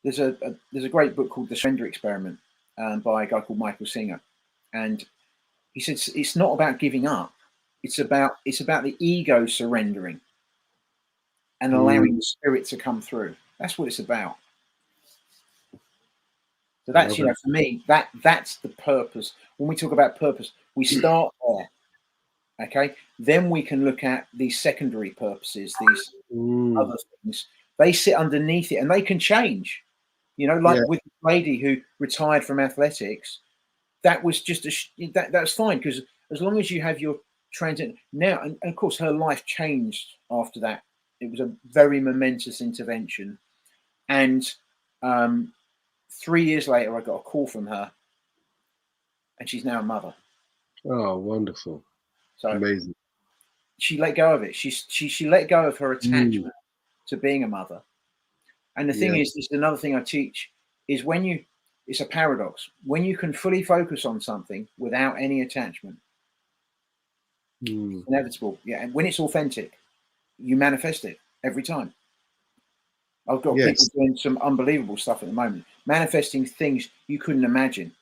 there's a great book called The Surrender Experiment by a guy called Michael Singer. And he said, it's not about giving up. It's about the ego surrendering and allowing the spirit to come through. That's what it's about. So that's, you know, for me, that's the purpose. When we talk about purpose, we start there. Okay. Then we can look at these secondary purposes, these other things. They sit underneath it and they can change. You know, like with the lady who retired from athletics, that was just that's fine, because as long as you have your transit now, and of course her life changed after that. It was a very momentous intervention, and 3 years later I got a call from her, and she's now a mother. Oh, wonderful. So amazing. She let go of it. She let go of her attachment to being a mother. And the thing is, this is another thing I teach, is it's a paradox. When you can fully focus on something without any attachment, it's inevitable. Yeah. And when it's authentic, you manifest it every time. I've got people doing some unbelievable stuff at the moment, manifesting things you couldn't imagine,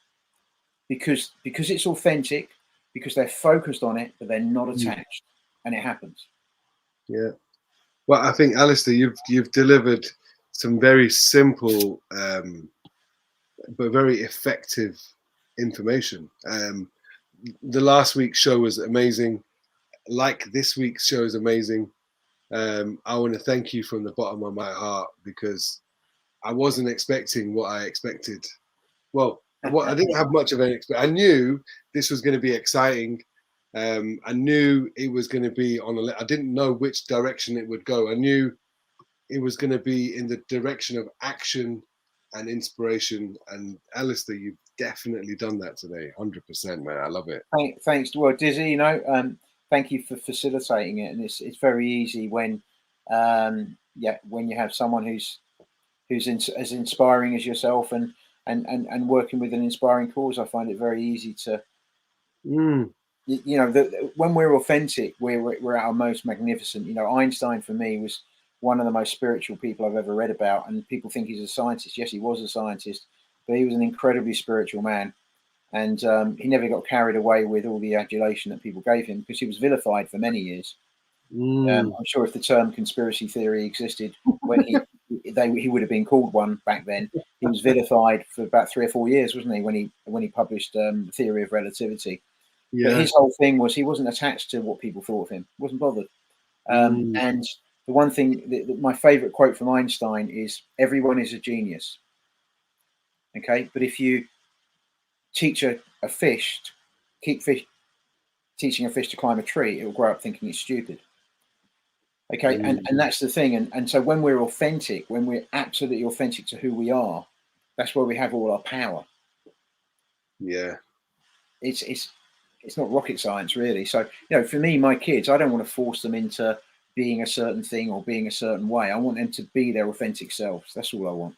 because it's authentic. because they're focused on it, but they're not attached, and it happens. Yeah. Well, I think, Alister, you've delivered some very simple but very effective information. The last week's show was amazing. Like this week's show is amazing. I want to thank you from the bottom of my heart, because I wasn't expecting what I expected. Well, I didn't have much of an expectation. I knew this was going to be exciting. I knew it was going to be I didn't know which direction it would go. I knew it was going to be in the direction of action and inspiration. And Alister, you've definitely done that today. 100%, man. I love it. Thanks. Well, Dizzy, thank you for facilitating it. And it's very easy when you have someone who's as inspiring as yourself and working with an inspiring cause. I find it very easy to, when we're authentic, we're at our most magnificent. Einstein for me was one of the most spiritual people I've ever read about, and people think he's a scientist. Yes, he was a scientist, but he was an incredibly spiritual man, and he never got carried away with all the adulation that people gave him, because he was vilified for many years. I'm sure if the term conspiracy theory existed when he would have been called one back then. He was vilified for about 3 or 4 years, wasn't he, when he published the theory of relativity? Yeah. But his whole thing was he wasn't attached to what people thought of him. Wasn't bothered. And the one thing, my favorite quote from Einstein is, "Everyone is a genius." Okay, but if you teach a fish teaching a fish to climb a tree, it will grow up thinking it's stupid. Okay, and that's the thing. And so when we're authentic, when we're absolutely authentic to who we are, that's where we have all our power. Yeah. It's not rocket science, really. So, for me, my kids, I don't want to force them into being a certain thing or being a certain way. I want them to be their authentic selves. That's all I want.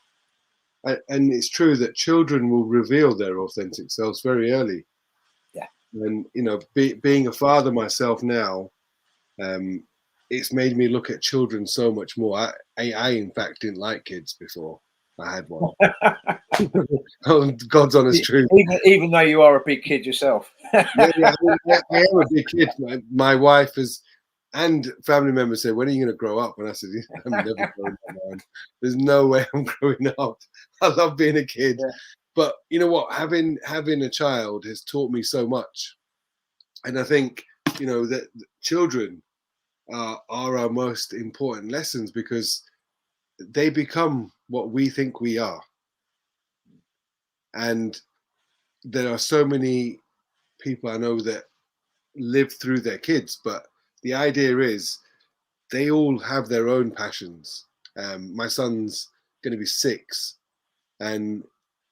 And it's true that children will reveal their authentic selves very early. Yeah. And, being a father myself now, it's made me look at children so much more. I in fact didn't like kids before I had one. Oh, God's honest truth. Even though you are a big kid yourself. I am a big kid. My wife and family members say, "When are you going to grow up?" And I said, "I'm never growing up, man. There's no way I'm growing up. I love being a kid." Yeah. But you know what? Having a child has taught me so much. And I think, that children are our most important lessons, because they become what we think we are. And there are so many people I know that live through their kids, but the idea is they all have their own passions. My son's going to be 6, and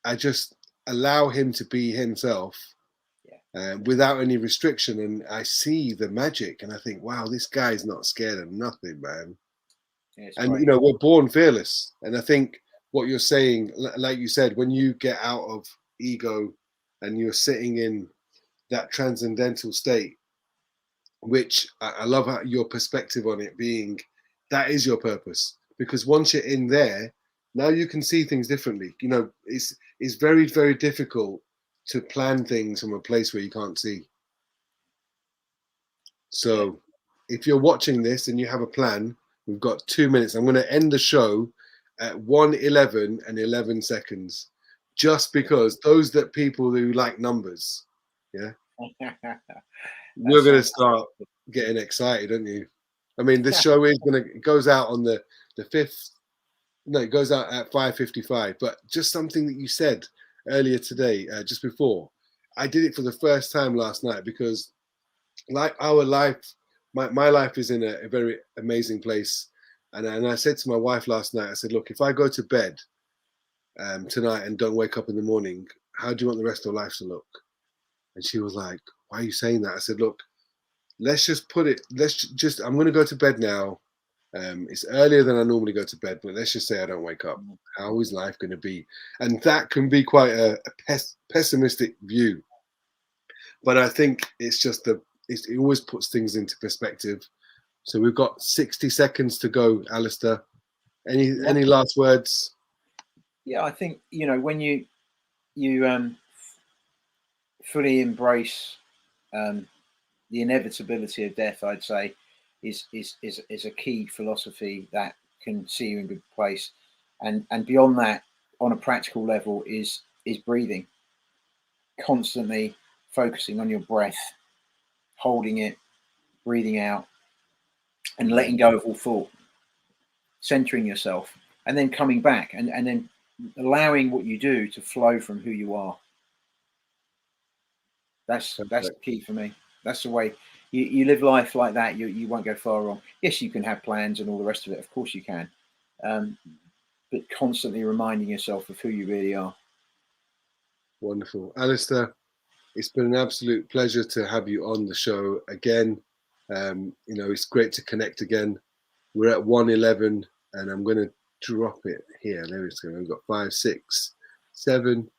I just allow him to be himself without any restriction. And I see the magic, and I think, wow, this guy's not scared of nothing, man. Yeah, and right. We're born fearless. And I think what you're saying, like you said, when you get out of ego and you're sitting in that transcendental state, which I love how your perspective on it being, that is your purpose. Because once you're in there, now you can see things differently. It's very, very difficult to plan things from a place where you can't see. So if you're watching this and you have a plan, we've got 2 minutes. I'm going to end the show at 1:11 and 11 seconds, just because those people who like numbers, we're going to start getting excited, aren't you? I mean, this show it goes out on the 5th. No, it goes out at 5:55. But just something that you said earlier today, just before, I did it for the first time last night, because like our life, my life is in a very amazing place. And I said to my wife last night, I said, look, if I go to bed tonight and don't wake up in the morning, how do you want the rest of life to look? And she was like, why are you saying that? I said, look, I'm going to go to bed now. It's earlier than I normally go to bed, but let's just say I don't wake up. How is life going to be? And that can be quite a pessimistic view. But I think it's just it always puts things into perspective. So we've got 60 seconds to go, Alister. Any last words? Yeah, I think, when you fully embrace The inevitability of death, I'd say, is a key philosophy that can see you in a good place. And beyond that, on a practical level, is breathing. Constantly focusing on your breath, holding it, breathing out, and letting go of all thought, centering yourself, and then coming back, and then allowing what you do to flow from who you are. That's the key for me. That's the way you live life like that. You won't go far wrong. Yes, you can have plans and all the rest of it. Of course you can, but constantly reminding yourself of who you really are. Wonderful, Alister. It's been an absolute pleasure to have you on the show again. It's great to connect again. We're at 111, and I'm going to drop it here. There it's going. We've got 5, 6, 7,